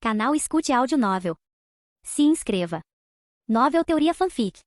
Canal Escute Áudio Novel. Se inscreva. Novel Teoria Fanfic.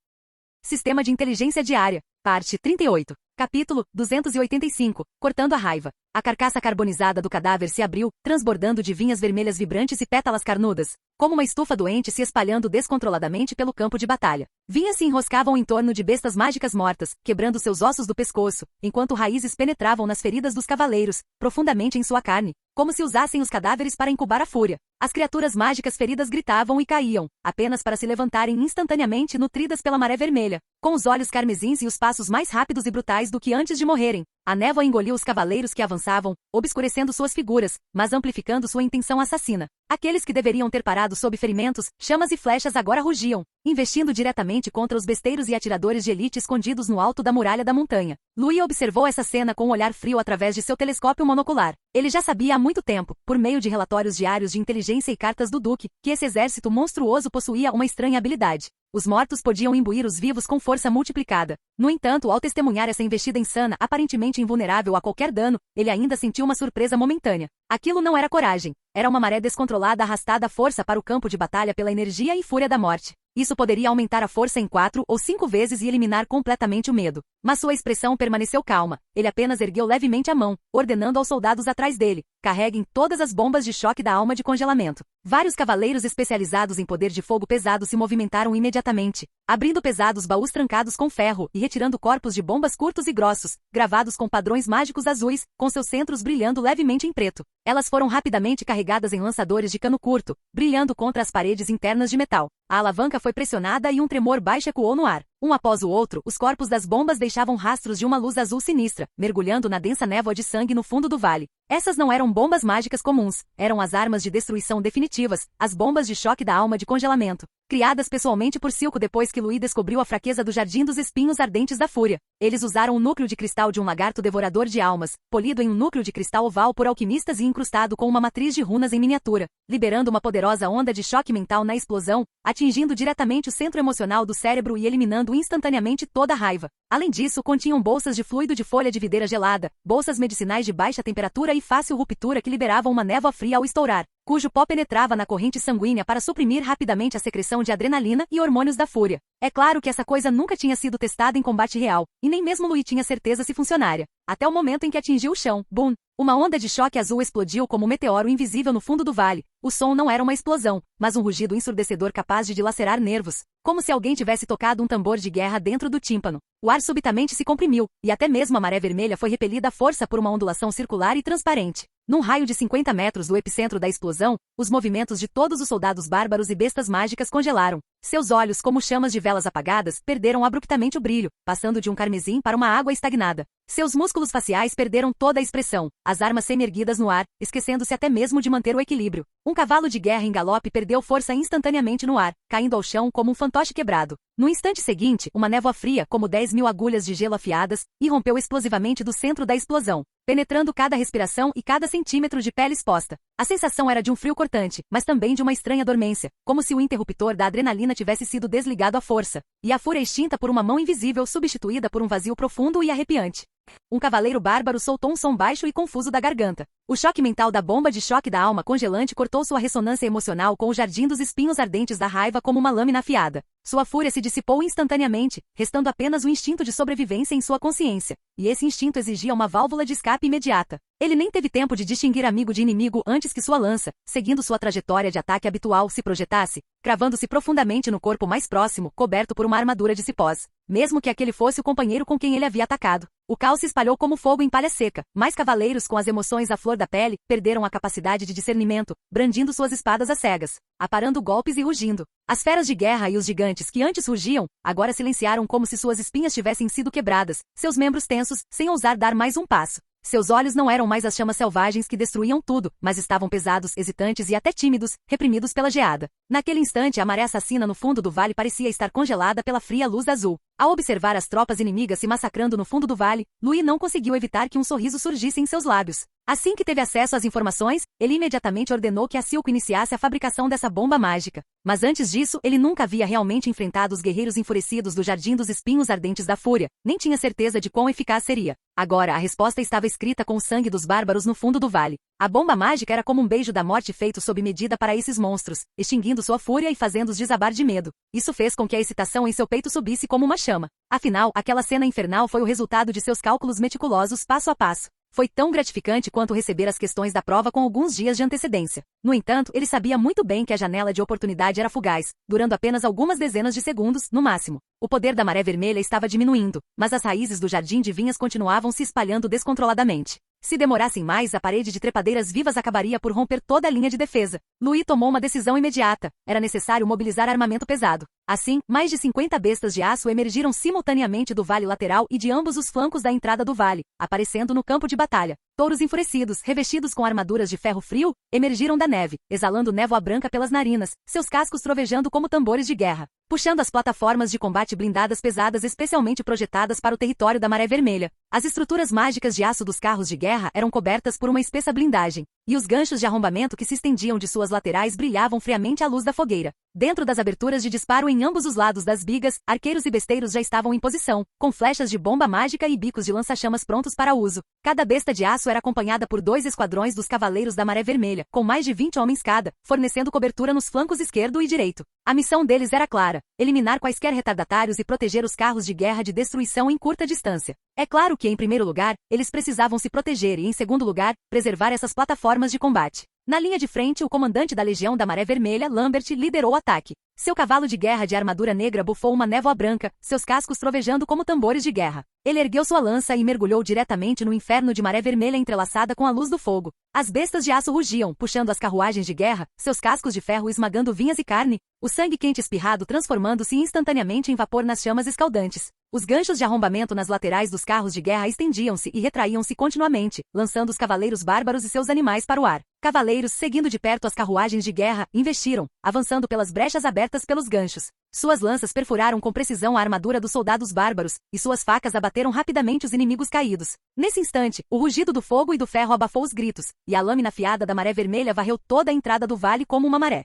Sistema de Inteligência Diária. Parte 38. Capítulo 285. Cortando a raiva. A carcaça carbonizada do cadáver se abriu, transbordando de vinhas vermelhas vibrantes e pétalas carnudas, como uma estufa doente se espalhando descontroladamente pelo campo de batalha. Vinhas se enroscavam em torno de bestas mágicas mortas, quebrando seus ossos do pescoço, enquanto raízes penetravam nas feridas dos cavaleiros, profundamente em sua carne, como se usassem os cadáveres para incubar a fúria. As criaturas mágicas feridas gritavam e caíam, apenas para se levantarem instantaneamente nutridas pela maré vermelha, com os olhos carmesins e os passos mais rápidos e brutais do que antes de morrerem. A névoa engoliu os cavaleiros que avançavam, obscurecendo suas figuras, mas amplificando sua intenção assassina. Aqueles que deveriam ter parado sob ferimentos, chamas e flechas agora rugiam, investindo diretamente contra os besteiros e atiradores de elite escondidos no alto da muralha da montanha. Louis observou essa cena com um olhar frio através de seu telescópio monocular. Ele já sabia há muito tempo, por meio de relatórios diários de inteligência e cartas do Duque, que esse exército monstruoso possuía uma estranha habilidade. Os mortos podiam imbuir os vivos com força multiplicada. No entanto, ao testemunhar essa investida insana, aparentemente invulnerável a qualquer dano, ele ainda sentiu uma surpresa momentânea. Aquilo não era coragem. Era uma maré descontrolada arrastada à força para o campo de batalha pela energia e fúria da morte. Isso poderia aumentar a força em 4 ou 5 vezes e eliminar completamente o medo. Mas sua expressão permaneceu calma. Ele apenas ergueu levemente a mão, ordenando aos soldados atrás dele: carreguem todas as bombas de choque da alma de congelamento. Vários cavaleiros especializados em poder de fogo pesado se movimentaram imediatamente, abrindo pesados baús trancados com ferro e retirando corpos de bombas curtos e grossos, gravados com padrões mágicos azuis, com seus centros brilhando levemente em preto. Elas foram rapidamente carregadas em lançadores de cano curto, brilhando contra as paredes internas de metal. A alavanca foi pressionada e um tremor baixo ecoou no ar. Um após o outro, os corpos das bombas deixavam rastros de uma luz azul sinistra, mergulhando na densa névoa de sangue no fundo do vale. Essas não eram bombas mágicas comuns, eram as armas de destruição definitivas, as bombas de choque da alma de congelamento, criadas pessoalmente por Silco depois que Louis descobriu a fraqueza do Jardim dos Espinhos Ardentes da Fúria. Eles usaram o núcleo de cristal de um lagarto devorador de almas, polido em um núcleo de cristal oval por alquimistas e incrustado com uma matriz de runas em miniatura, liberando uma poderosa onda de choque mental na explosão, atingindo diretamente o centro emocional do cérebro e eliminando instantaneamente toda a raiva. Além disso, continham bolsas de fluido de folha de videira gelada, bolsas medicinais de baixa temperatura e fácil ruptura que liberavam uma névoa fria ao estourar, cujo pó penetrava na corrente sanguínea para suprimir rapidamente a secreção de adrenalina e hormônios da fúria. É claro que essa coisa nunca tinha sido testada em combate real, e nem mesmo Louis tinha certeza se funcionaria. Até o momento em que atingiu o chão, bum! Uma onda de choque azul explodiu como um meteoro invisível no fundo do vale. O som não era uma explosão, mas um rugido ensurdecedor capaz de dilacerar nervos, como se alguém tivesse tocado um tambor de guerra dentro do tímpano. O ar subitamente se comprimiu, e até mesmo a maré vermelha foi repelida à força por uma ondulação circular e transparente. Num raio de 50 metros do epicentro da explosão, os movimentos de todos os soldados bárbaros e bestas mágicas congelaram. Seus olhos, como chamas de velas apagadas, perderam abruptamente o brilho, passando de um carmesim para uma água estagnada. Seus músculos faciais perderam toda a expressão, as armas semi-erguidas no ar, esquecendo-se até mesmo de manter o equilíbrio. Um cavalo de guerra em galope perdeu força instantaneamente no ar, caindo ao chão como um fantoche quebrado. No instante seguinte, uma névoa fria, como 10.000 agulhas de gelo afiadas, irrompeu explosivamente do centro da explosão, penetrando cada respiração e cada centímetro de pele exposta. A sensação era de um frio cortante, mas também de uma estranha dormência, como se o interruptor da adrenalina tivesse sido desligado à força, e a fúria extinta por uma mão invisível substituída por um vazio profundo e arrepiante. Um cavaleiro bárbaro soltou um som baixo e confuso da garganta. O choque mental da bomba de choque da alma congelante cortou sua ressonância emocional com o Jardim dos Espinhos Ardentes da raiva como uma lâmina afiada. Sua fúria se dissipou instantaneamente, restando apenas o instinto de sobrevivência em sua consciência. E esse instinto exigia uma válvula de escape imediata. Ele nem teve tempo de distinguir amigo de inimigo antes que sua lança, seguindo sua trajetória de ataque habitual, se projetasse, cravando-se profundamente no corpo mais próximo, coberto por uma armadura de cipós, mesmo que aquele fosse o companheiro com quem ele havia atacado. O caos se espalhou como fogo em palha seca. Mais cavaleiros com as emoções à flor da pele perderam a capacidade de discernimento, brandindo suas espadas às cegas, aparando golpes e rugindo. As feras de guerra e os gigantes que antes rugiam, agora silenciaram como se suas espinhas tivessem sido quebradas, seus membros tensos, sem ousar dar mais um passo. Seus olhos não eram mais as chamas selvagens que destruíam tudo, mas estavam pesados, hesitantes e até tímidos, reprimidos pela geada. Naquele instante, a maré assassina no fundo do vale parecia estar congelada pela fria luz azul. Ao observar as tropas inimigas se massacrando no fundo do vale, Louis não conseguiu evitar que um sorriso surgisse em seus lábios. Assim que teve acesso às informações, ele imediatamente ordenou que a Silco iniciasse a fabricação dessa bomba mágica. Mas antes disso, ele nunca havia realmente enfrentado os guerreiros enfurecidos do Jardim dos Espinhos Ardentes da Fúria, nem tinha certeza de quão eficaz seria. Agora a resposta estava escrita com o sangue dos bárbaros no fundo do vale. A bomba mágica era como um beijo da morte feito sob medida para esses monstros, extinguindo sua fúria e fazendo-os desabar de medo. Isso fez com que a excitação em seu peito subisse como uma chama. Afinal, aquela cena infernal foi o resultado de seus cálculos meticulosos passo a passo. Foi tão gratificante quanto receber as questões da prova com alguns dias de antecedência. No entanto, ele sabia muito bem que a janela de oportunidade era fugaz, durando apenas algumas dezenas de segundos, no máximo. O poder da maré vermelha estava diminuindo, mas as raízes do jardim de vinhas continuavam se espalhando descontroladamente. Se demorassem mais, a parede de trepadeiras vivas acabaria por romper toda a linha de defesa. Louis tomou uma decisão imediata. Era necessário mobilizar armamento pesado. Assim, mais de 50 bestas de aço emergiram simultaneamente do vale lateral e de ambos os flancos da entrada do vale, aparecendo no campo de batalha. Touros enfurecidos, revestidos com armaduras de ferro frio, emergiram da neve, exalando névoa branca pelas narinas, seus cascos trovejando como tambores de guerra, puxando as plataformas de combate blindadas pesadas especialmente projetadas para o território da Maré Vermelha. As estruturas mágicas de aço dos carros de guerra eram cobertas por uma espessa blindagem, e os ganchos de arrombamento que se estendiam de suas laterais brilhavam friamente à luz da fogueira. Dentro das aberturas de disparo em ambos os lados das bigas, arqueiros e besteiros já estavam em posição, com flechas de bomba mágica e bicos de lança-chamas prontos para uso. Cada besta de aço era acompanhada por 2 esquadrões dos Cavaleiros da Maré Vermelha, com mais de 20 homens cada, fornecendo cobertura nos flancos esquerdo e direito. A missão deles era clara: eliminar quaisquer retardatários e proteger os carros de guerra de destruição em curta distância. É claro que, em primeiro lugar, eles precisavam se proteger e, em segundo lugar, preservar essas plataformas de combate. Na linha de frente, o comandante da Legião da Maré Vermelha, Lambert, liderou o ataque. Seu cavalo de guerra de armadura negra bufou uma névoa branca, seus cascos trovejando como tambores de guerra. Ele ergueu sua lança e mergulhou diretamente no inferno de maré vermelha entrelaçada com a luz do fogo. As bestas de aço rugiam, puxando as carruagens de guerra, seus cascos de ferro esmagando vinhas e carne, o sangue quente espirrado transformando-se instantaneamente em vapor nas chamas escaldantes. Os ganchos de arrombamento nas laterais dos carros de guerra estendiam-se e retraíam-se continuamente, lançando os cavaleiros bárbaros e seus animais para o ar. Cavaleiros, seguindo de perto as carruagens de guerra, investiram, avançando pelas brechas abertas pelos ganchos. Suas lanças perfuraram com precisão a armadura dos soldados bárbaros, e suas facas abateram rapidamente os inimigos caídos. Nesse instante, o rugido do fogo e do ferro abafou os gritos, e a lâmina afiada da maré vermelha varreu toda a entrada do vale como uma maré.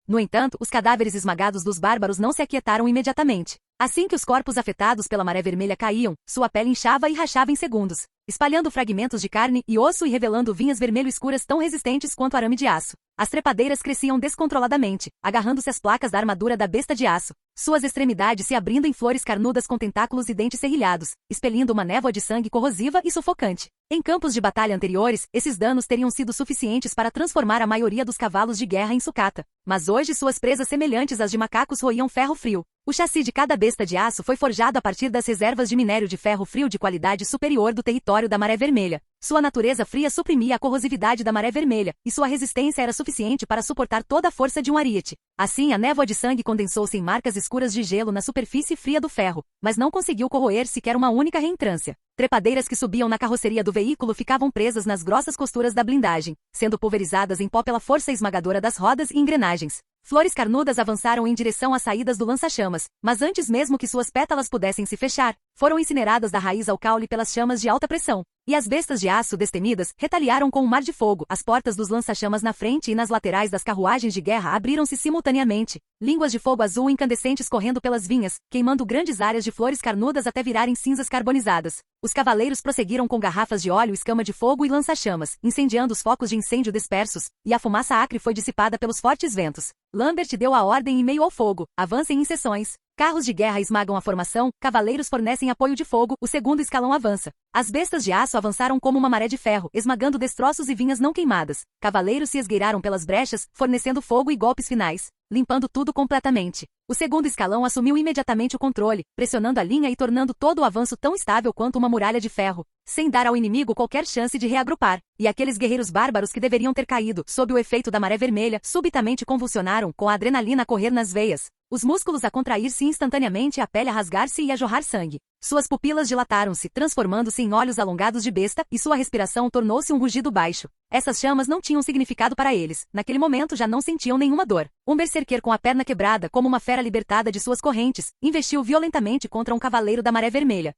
No entanto, os cadáveres esmagados dos bárbaros não se aquietaram imediatamente. Assim que os corpos afetados pela maré vermelha caíam, sua pele inchava e rachava em segundos, espalhando fragmentos de carne e osso e revelando vinhas vermelho escuras tão resistentes quanto arame de aço. As trepadeiras cresciam descontroladamente, agarrando-se às placas da armadura da besta de aço, suas extremidades se abrindo em flores carnudas com tentáculos e dentes serrilhados, expelindo uma névoa de sangue corrosiva e sufocante. Em campos de batalha anteriores, esses danos teriam sido suficientes para transformar a maioria dos cavalos de guerra em sucata, mas hoje suas presas semelhantes às de macacos roíam ferro frio. O chassi de cada besta de aço foi forjado a partir das reservas de minério de ferro frio de qualidade superior do território da Maré Vermelha. Sua natureza fria suprimia a corrosividade da Maré Vermelha, e sua resistência era suficiente para suportar toda a força de um ariete. Assim, a névoa de sangue condensou-se em marcas escuras de gelo na superfície fria do ferro, mas não conseguiu corroer sequer uma única reentrância. Trepadeiras que subiam na carroceria do veículo ficavam presas nas grossas costuras da blindagem, sendo pulverizadas em pó pela força esmagadora das rodas e engrenagens. Flores carnudas avançaram em direção às saídas do lança-chamas, mas antes mesmo que suas pétalas pudessem se fechar, foram incineradas da raiz ao caule pelas chamas de alta pressão. E as bestas de aço destemidas retaliaram com um mar de fogo. As portas dos lança-chamas na frente e nas laterais das carruagens de guerra abriram-se simultaneamente, línguas de fogo azul incandescentes correndo pelas vinhas, queimando grandes áreas de flores carnudas até virarem cinzas carbonizadas. Os cavaleiros prosseguiram com garrafas de óleo, escama de fogo e lança-chamas, incendiando os focos de incêndio dispersos, e a fumaça acre foi dissipada pelos fortes ventos. Lambert deu a ordem em meio ao fogo: avancem em seções. Carros de guerra esmagam a formação, cavaleiros fornecem apoio de fogo, o segundo escalão avança. As bestas de aço avançaram como uma maré de ferro, esmagando destroços e vinhas não queimadas. Cavaleiros se esgueiraram pelas brechas, fornecendo fogo e golpes finais, limpando tudo completamente. O segundo escalão assumiu imediatamente o controle, pressionando a linha e tornando todo o avanço tão estável quanto uma muralha de ferro, sem dar ao inimigo qualquer chance de reagrupar. E aqueles guerreiros bárbaros que deveriam ter caído, sob o efeito da maré vermelha, subitamente convulsionaram, com a adrenalina a correr nas veias, os músculos a contrair-se instantaneamente, a pele a rasgar-se e a jorrar sangue. Suas pupilas dilataram-se, transformando-se em olhos alongados de besta, e sua respiração tornou-se um rugido baixo. Essas chamas não tinham significado para eles. Naquele momento já não sentiam nenhuma dor. Um berserker com a perna quebrada, como uma fera libertada de suas correntes, investiu violentamente contra um cavaleiro da Maré Vermelha.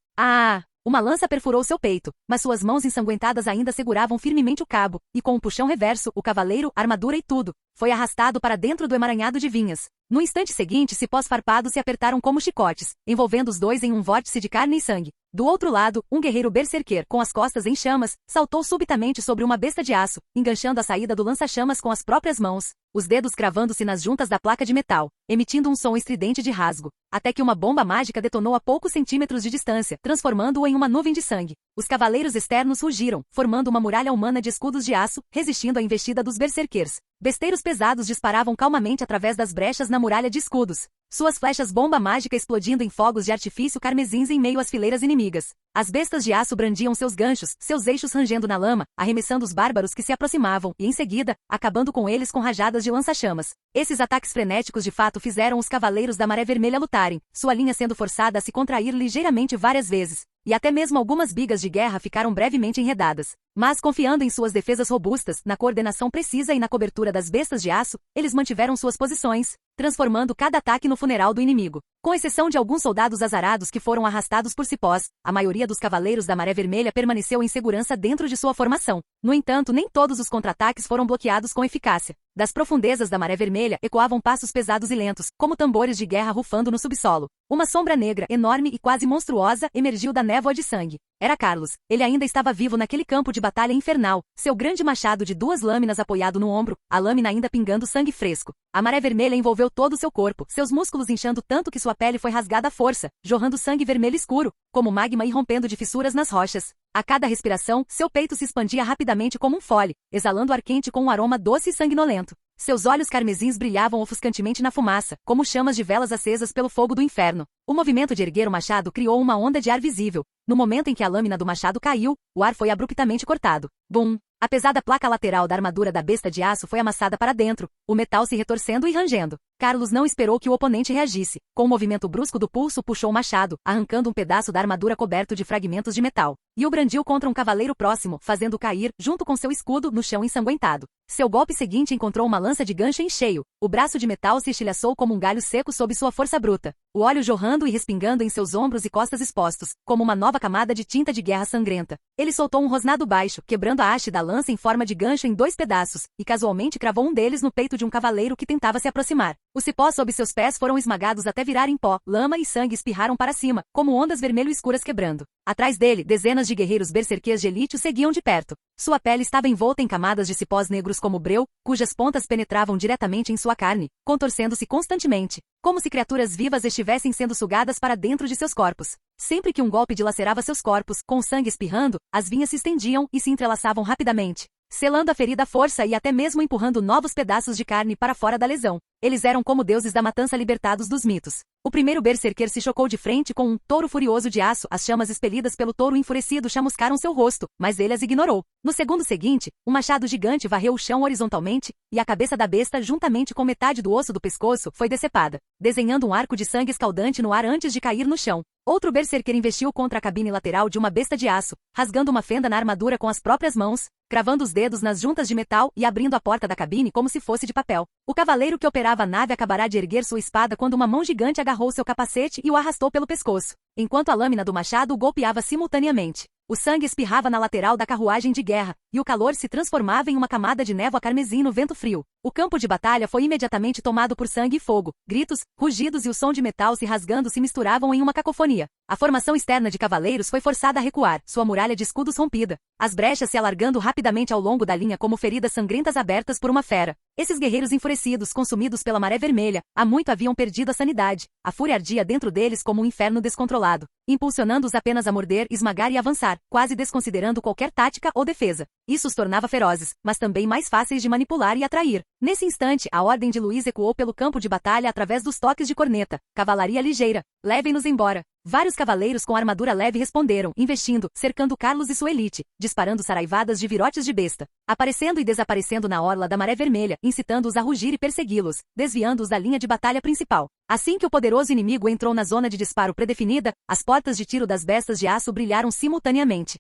Uma lança perfurou seu peito, mas suas mãos ensanguentadas ainda seguravam firmemente o cabo, e com um puxão reverso, o cavaleiro, armadura e tudo, foi arrastado para dentro do emaranhado de vinhas. No instante seguinte, cipós farpados se apertaram como chicotes, envolvendo os dois em um vórtice de carne e sangue. Do outro lado, um guerreiro berserker com as costas em chamas, saltou subitamente sobre uma besta de aço, enganchando a saída do lança-chamas com as próprias mãos, os dedos cravando-se nas juntas da placa de metal, emitindo um som estridente de rasgo, até que uma bomba mágica detonou a poucos centímetros de distância, transformando-o em uma nuvem de sangue. Os cavaleiros externos rugiram, formando uma muralha humana de escudos de aço, resistindo à investida dos berserkers. Besteiros pesados disparavam calmamente através das brechas na muralha de escudos, suas flechas bomba mágica explodindo em fogos de artifício carmesins em meio às fileiras inimigas. As bestas de aço brandiam seus ganchos, seus eixos rangendo na lama, arremessando os bárbaros que se aproximavam, e em seguida, acabando com eles com rajadas de lança-chamas. Esses ataques frenéticos de fato fizeram os cavaleiros da Maré Vermelha lutarem, sua linha sendo forçada a se contrair ligeiramente várias vezes, e até mesmo algumas bigas de guerra ficaram brevemente enredadas. Mas confiando em suas defesas robustas, na coordenação precisa e na cobertura das bestas de aço, eles mantiveram suas posições, transformando cada ataque no funeral do inimigo. Com exceção de alguns soldados azarados que foram arrastados por cipós, a maioria dos cavaleiros da Maré Vermelha permaneceu em segurança dentro de sua formação. No entanto, nem todos os contra-ataques foram bloqueados com eficácia. Das profundezas da Maré Vermelha ecoavam passos pesados e lentos, como tambores de guerra rufando no subsolo. Uma sombra negra, enorme e quase monstruosa, emergiu da névoa de sangue. Era Carlos. Ele ainda estava vivo naquele campo de batalha infernal, seu grande machado de 2 lâminas apoiado no ombro, a lâmina ainda pingando sangue fresco. A Maré Vermelha envolveu todo o seu corpo, seus músculos inchando tanto que sua pele foi rasgada à força, jorrando sangue vermelho escuro, como magma irrompendo de fissuras nas rochas. A cada respiração, seu peito se expandia rapidamente como um fole, exalando ar quente com um aroma doce e sanguinolento. Seus olhos carmesins brilhavam ofuscantemente na fumaça, como chamas de velas acesas pelo fogo do inferno. O movimento de erguer o machado criou uma onda de ar visível. No momento em que a lâmina do machado caiu, o ar foi abruptamente cortado. Bum! A pesada placa lateral da armadura da besta de aço foi amassada para dentro, o metal se retorcendo e rangendo. Carlos não esperou que o oponente reagisse. Com um movimento brusco do pulso, puxou o machado, arrancando um pedaço da armadura coberto de fragmentos de metal, e o brandiu contra um cavaleiro próximo, fazendo-o cair, junto com seu escudo, no chão ensanguentado. Seu golpe seguinte encontrou uma lança de gancho em cheio. O braço de metal se estilhaçou como um galho seco sob sua força bruta, o óleo jorrando e respingando em seus ombros e costas expostos, como uma nova camada de tinta de guerra sangrenta. Ele soltou um rosnado baixo, quebrando a haste da lança em forma de gancho em 2 pedaços, e casualmente cravou um deles no peito de um cavaleiro que tentava se aproximar. O cipó sob seus pés foram esmagados até virar em pó, lama e sangue espirraram para cima, como ondas vermelho-escuras quebrando. Atrás dele, dezenas de guerreiros berserquês de elite o seguiam de perto. Sua pele estava envolta em camadas de cipós negros como breu, cujas pontas penetravam diretamente em sua carne, contorcendo-se constantemente, como se criaturas vivas estivessem sendo sugadas para dentro de seus corpos. Sempre que um golpe dilacerava seus corpos, com sangue espirrando, as vinhas se estendiam e se entrelaçavam rapidamente, selando a ferida à força e até mesmo empurrando novos pedaços de carne para fora da lesão. Eles eram como deuses da matança libertados dos mitos. O primeiro berserker se chocou de frente com um touro furioso de aço. As chamas expelidas pelo touro enfurecido chamuscaram seu rosto, mas ele as ignorou. No segundo seguinte, um machado gigante varreu o chão horizontalmente, e a cabeça da besta, juntamente com metade do osso do pescoço, foi decepada, desenhando um arco de sangue escaldante no ar antes de cair no chão. Outro berserker investiu contra a cabine lateral de uma besta de aço, rasgando uma fenda na armadura com as próprias mãos, cravando os dedos nas juntas de metal e abrindo a porta da cabine como se fosse de papel. O cavaleiro que operava a nave acabará de erguer sua espada quando uma mão gigante agarrou seu capacete e o arrastou pelo pescoço, enquanto a lâmina do machado o golpeava simultaneamente. O sangue espirrava na lateral da carruagem de guerra, e o calor se transformava em uma camada de névoa carmesim no vento frio. O campo de batalha foi imediatamente tomado por sangue e fogo. Gritos, rugidos e o som de metal se rasgando se misturavam em uma cacofonia. A formação externa de cavaleiros foi forçada a recuar, sua muralha de escudos rompida, as brechas se alargando rapidamente ao longo da linha como feridas sangrentas abertas por uma fera. Esses guerreiros enfurecidos, consumidos pela Maré Vermelha, há muito haviam perdido a sanidade. A fúria ardia dentro deles como um inferno descontrolado, impulsionando-os apenas a morder, esmagar e avançar, quase desconsiderando qualquer tática ou defesa. Isso os tornava ferozes, mas também mais fáceis de manipular e atrair. Nesse instante, a ordem de Luiz ecoou pelo campo de batalha através dos toques de corneta. Cavalaria ligeira, levem-nos embora. Vários cavaleiros com armadura leve responderam, investindo, cercando Carlos e sua elite, disparando saraivadas de virotes de besta, aparecendo e desaparecendo na orla da Maré Vermelha, incitando-os a rugir e persegui-los, desviando-os da linha de batalha principal. Assim que o poderoso inimigo entrou na zona de disparo predefinida, as portas de tiro das bestas de aço brilharam simultaneamente.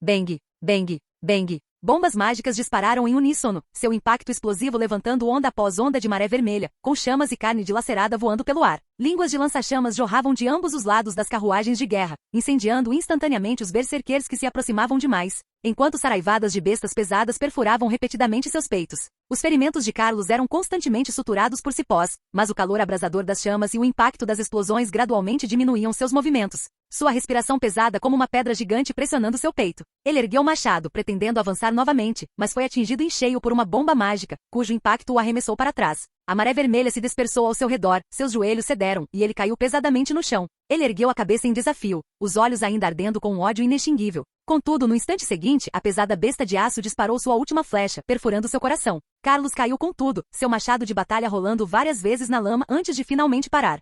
Bang, bang, bang. Bombas mágicas dispararam em uníssono, seu impacto explosivo levantando onda após onda de maré vermelha, com chamas e carne dilacerada voando pelo ar. Línguas de lança-chamas jorravam de ambos os lados das carruagens de guerra, incendiando instantaneamente os berserkers que se aproximavam demais. enquanto saraivadas de bestas pesadas perfuravam repetidamente seus peitos. Os ferimentos de Carlos eram constantemente suturados por cipós, mas o calor abrasador das chamas e o impacto das explosões gradualmente diminuíam seus movimentos. Sua respiração pesada como uma pedra gigante pressionando seu peito. Ele ergueu o machado, pretendendo avançar novamente, mas foi atingido em cheio por uma bomba mágica, cujo impacto o arremessou para trás. A maré vermelha se dispersou ao seu redor, seus joelhos cederam, e ele caiu pesadamente no chão. Ele ergueu a cabeça em desafio, os olhos ainda ardendo com um ódio inextinguível. Contudo, no instante seguinte, a pesada besta de aço disparou sua última flecha, perfurando seu coração. Carlos caiu com tudo, seu machado de batalha rolando várias vezes na lama antes de finalmente parar.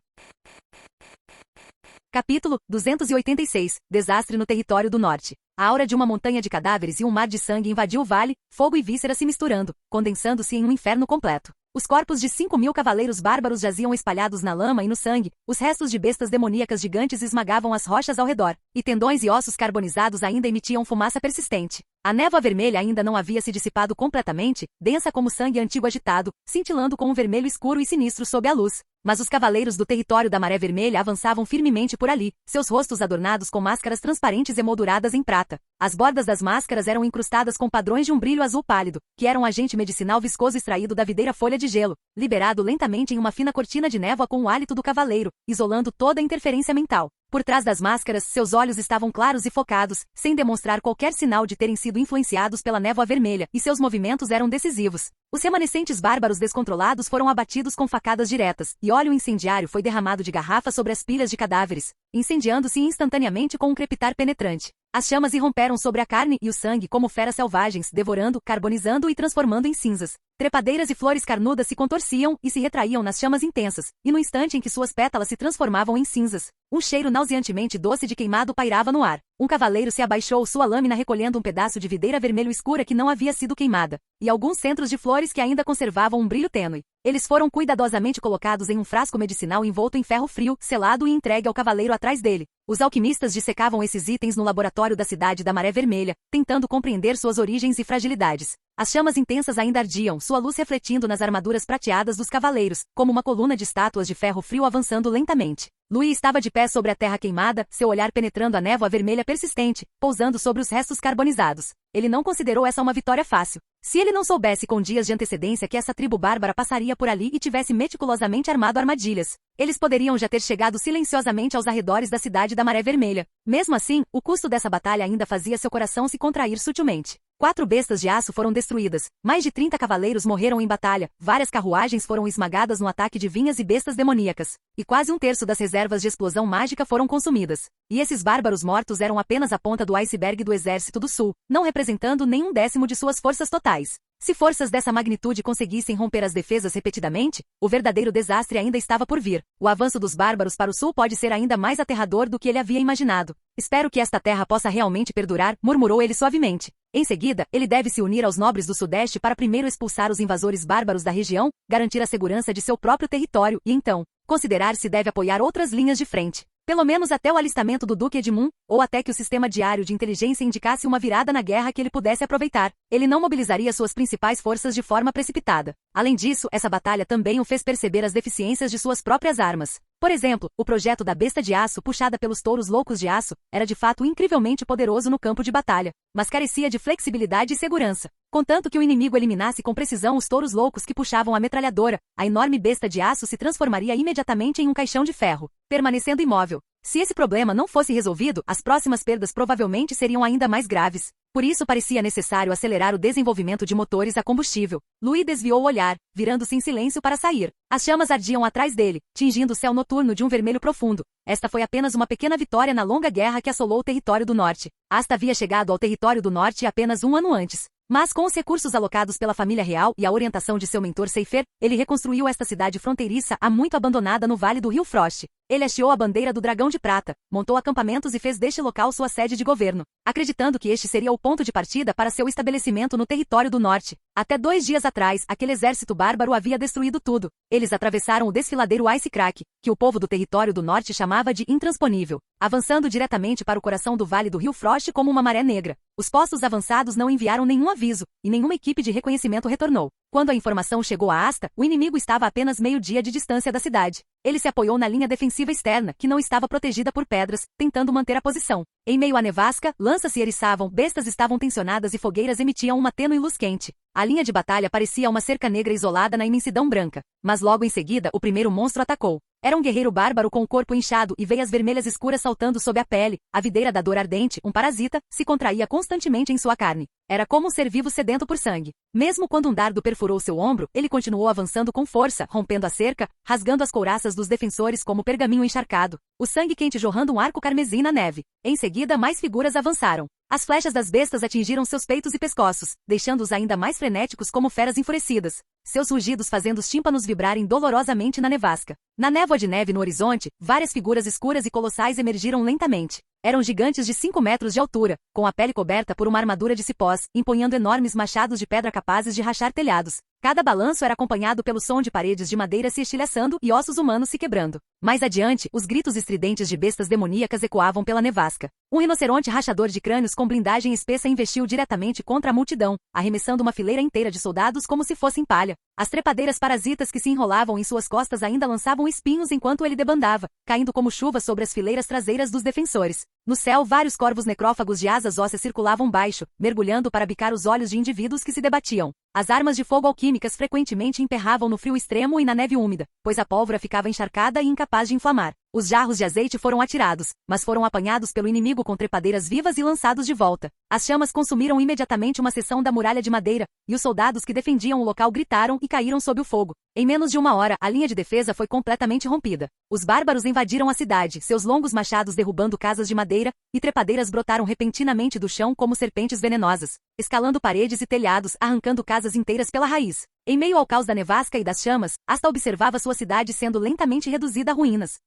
Capítulo 286. Desastre no território do norte. A aura de uma montanha de cadáveres e um mar de sangue invadiu o vale, fogo e vísceras se misturando, condensando-se em um inferno completo. Os corpos de 5.000 cavaleiros bárbaros jaziam espalhados na lama e no sangue, os restos de bestas demoníacas gigantes esmagavam as rochas ao redor, e tendões e ossos carbonizados ainda emitiam fumaça persistente. A névoa vermelha ainda não havia se dissipado completamente, densa como sangue antigo agitado, cintilando com um vermelho escuro e sinistro sob a luz. Mas os cavaleiros do território da Maré Vermelha avançavam firmemente por ali, seus rostos adornados com máscaras transparentes emolduradas em prata. As bordas das máscaras eram incrustadas com padrões de um brilho azul pálido, que era um agente medicinal viscoso extraído da videira folha de gelo, liberado lentamente em uma fina cortina de névoa com o hálito do cavaleiro, isolando toda a interferência mental. Por trás das máscaras, seus olhos estavam claros e focados, sem demonstrar qualquer sinal de terem sido influenciados pela névoa vermelha, e seus movimentos eram decisivos. Os remanescentes bárbaros descontrolados foram abatidos com facadas diretas, e óleo incendiário foi derramado de garrafas sobre as pilhas de cadáveres, incendiando-se instantaneamente com um crepitar penetrante. As chamas irromperam sobre a carne e o sangue como feras selvagens, devorando, carbonizando e transformando em cinzas. Trepadeiras e flores carnudas se contorciam e se retraíam nas chamas intensas, e no instante em que suas pétalas se transformavam em cinzas, um cheiro nauseantemente doce de queimado pairava no ar. Um cavaleiro se abaixou sua lâmina recolhendo um pedaço de videira vermelho escura que não havia sido queimada, e alguns centros de flores que ainda conservavam um brilho tênue. Eles foram cuidadosamente colocados em um frasco medicinal envolto em ferro frio, selado e entregue ao cavaleiro atrás dele. Os alquimistas dissecavam esses itens no laboratório da cidade da Maré Vermelha, tentando compreender suas origens e fragilidades. As chamas intensas ainda ardiam, sua luz refletindo nas armaduras prateadas dos cavaleiros, como uma coluna de estátuas de ferro frio avançando lentamente. Louis estava de pé sobre a terra queimada, seu olhar penetrando a névoa vermelha persistente, pousando sobre os restos carbonizados. Ele não considerou essa uma vitória fácil. Se ele não soubesse com dias de antecedência que essa tribo bárbara passaria por ali e tivesse meticulosamente armado armadilhas, eles poderiam já ter chegado silenciosamente aos arredores da cidade da Maré Vermelha. Mesmo assim, o custo dessa batalha ainda fazia seu coração se contrair sutilmente. 4 bestas de aço foram destruídas, mais de 30 cavaleiros morreram em batalha, várias carruagens foram esmagadas no ataque de vinhas e bestas demoníacas, e quase um terço das reservas de explosão mágica foram consumidas. E esses bárbaros mortos eram apenas a ponta do iceberg do Exército do Sul, não representando nem um décimo de suas forças totais. Se forças dessa magnitude conseguissem romper as defesas repetidamente, o verdadeiro desastre ainda estava por vir. O avanço dos bárbaros para o sul pode ser ainda mais aterrador do que ele havia imaginado. Espero que esta terra possa realmente perdurar, murmurou ele suavemente. Em seguida, ele deve se unir aos nobres do sudeste para primeiro expulsar os invasores bárbaros da região, garantir a segurança de seu próprio território e então, considerar se deve apoiar outras linhas de frente. Pelo menos até o alistamento do Duque Edmund, ou até que o sistema diário de inteligência indicasse uma virada na guerra que ele pudesse aproveitar. Ele não mobilizaria suas principais forças de forma precipitada. Além disso, essa batalha também o fez perceber as deficiências de suas próprias armas. Por exemplo, o projeto da besta de aço puxada pelos touros loucos de aço era de fato incrivelmente poderoso no campo de batalha, mas carecia de flexibilidade e segurança. Contanto que o inimigo eliminasse com precisão os touros loucos que puxavam a metralhadora, a enorme besta de aço se transformaria imediatamente em um caixão de ferro, permanecendo imóvel. Se esse problema não fosse resolvido, as próximas perdas provavelmente seriam ainda mais graves. Por isso parecia necessário acelerar o desenvolvimento de motores a combustível. Louis desviou o olhar, virando-se em silêncio para sair. As chamas ardiam atrás dele, tingindo o céu noturno de um vermelho profundo. Esta foi apenas uma pequena vitória na longa guerra que assolou o território do norte. Asta havia chegado ao território do norte apenas um ano antes. Mas com os recursos alocados pela família real e a orientação de seu mentor Seifer, ele reconstruiu esta cidade fronteiriça há muito abandonada no vale do rio Frost. Ele hasteou a bandeira do dragão de prata, montou acampamentos e fez deste local sua sede de governo, acreditando que este seria o ponto de partida para seu estabelecimento no território do norte. Até 2 dias atrás, aquele exército bárbaro havia destruído tudo. Eles atravessaram o desfiladeiro Ice Crack, que o povo do território do norte chamava de intransponível, avançando diretamente para o coração do vale do rio Frost como uma maré negra. Os postos avançados não enviaram nenhum aviso, e nenhuma equipe de reconhecimento retornou. Quando a informação chegou a Asta, o inimigo estava a apenas meio-dia de distância da cidade. Ele se apoiou na linha defensiva externa, que não estava protegida por pedras, tentando manter a posição. Em meio à nevasca, lanças se eriçavam, bestas estavam tensionadas e fogueiras emitiam uma tênue luz quente. A linha de batalha parecia uma cerca negra isolada na imensidão branca. Mas logo em seguida, o primeiro monstro atacou. Era um guerreiro bárbaro com o corpo inchado e veias vermelhas escuras saltando sob a pele. A videira da dor ardente, um parasita, se contraía constantemente em sua carne. Era como um ser vivo sedento por sangue. Mesmo quando um dardo perfurou seu ombro, ele continuou avançando com força, rompendo a cerca, rasgando as couraças dos defensores como pergaminho encharcado. O sangue quente jorrando um arco carmesim na neve. Em seguida, mais figuras avançaram. As flechas das bestas atingiram seus peitos e pescoços, deixando-os ainda mais frenéticos como feras enfurecidas. Seus rugidos fazendo os tímpanos vibrarem dolorosamente na nevasca. Na névoa de neve no horizonte, várias figuras escuras e colossais emergiram lentamente. Eram gigantes de 5 metros de altura, com a pele coberta por uma armadura de cipós, empunhando enormes machados de pedra capazes de rachar telhados. Cada balanço era acompanhado pelo som de paredes de madeira se estilhaçando e ossos humanos se quebrando. Mais adiante, os gritos estridentes de bestas demoníacas ecoavam pela nevasca. Um rinoceronte rachador de crânios com blindagem espessa investiu diretamente contra a multidão, arremessando uma fileira inteira de soldados como se fossem palha. As trepadeiras parasitas que se enrolavam em suas costas ainda lançavam espinhos enquanto ele debandava, caindo como chuva sobre as fileiras traseiras dos defensores. No céu, vários corvos necrófagos de asas ósseas circulavam baixo, mergulhando para bicar os olhos de indivíduos que se debatiam. As armas de fogo alquímicas frequentemente emperravam no frio extremo e na neve úmida, pois a pólvora ficava encharcada e incapaz de inflamar. Os jarros de azeite foram atirados, mas foram apanhados pelo inimigo com trepadeiras vivas e lançados de volta. As chamas consumiram imediatamente uma seção da muralha de madeira, e os soldados que defendiam o local gritaram e caíram sob o fogo. Em menos de uma hora, a linha de defesa foi completamente rompida. Os bárbaros invadiram a cidade, seus longos machados derrubando casas de madeira, e trepadeiras brotaram repentinamente do chão como serpentes venenosas, escalando paredes e telhados, arrancando casas inteiras pela raiz. Em meio ao caos da nevasca e das chamas, Asta observava sua cidade sendo lentamente reduzida a ruínas.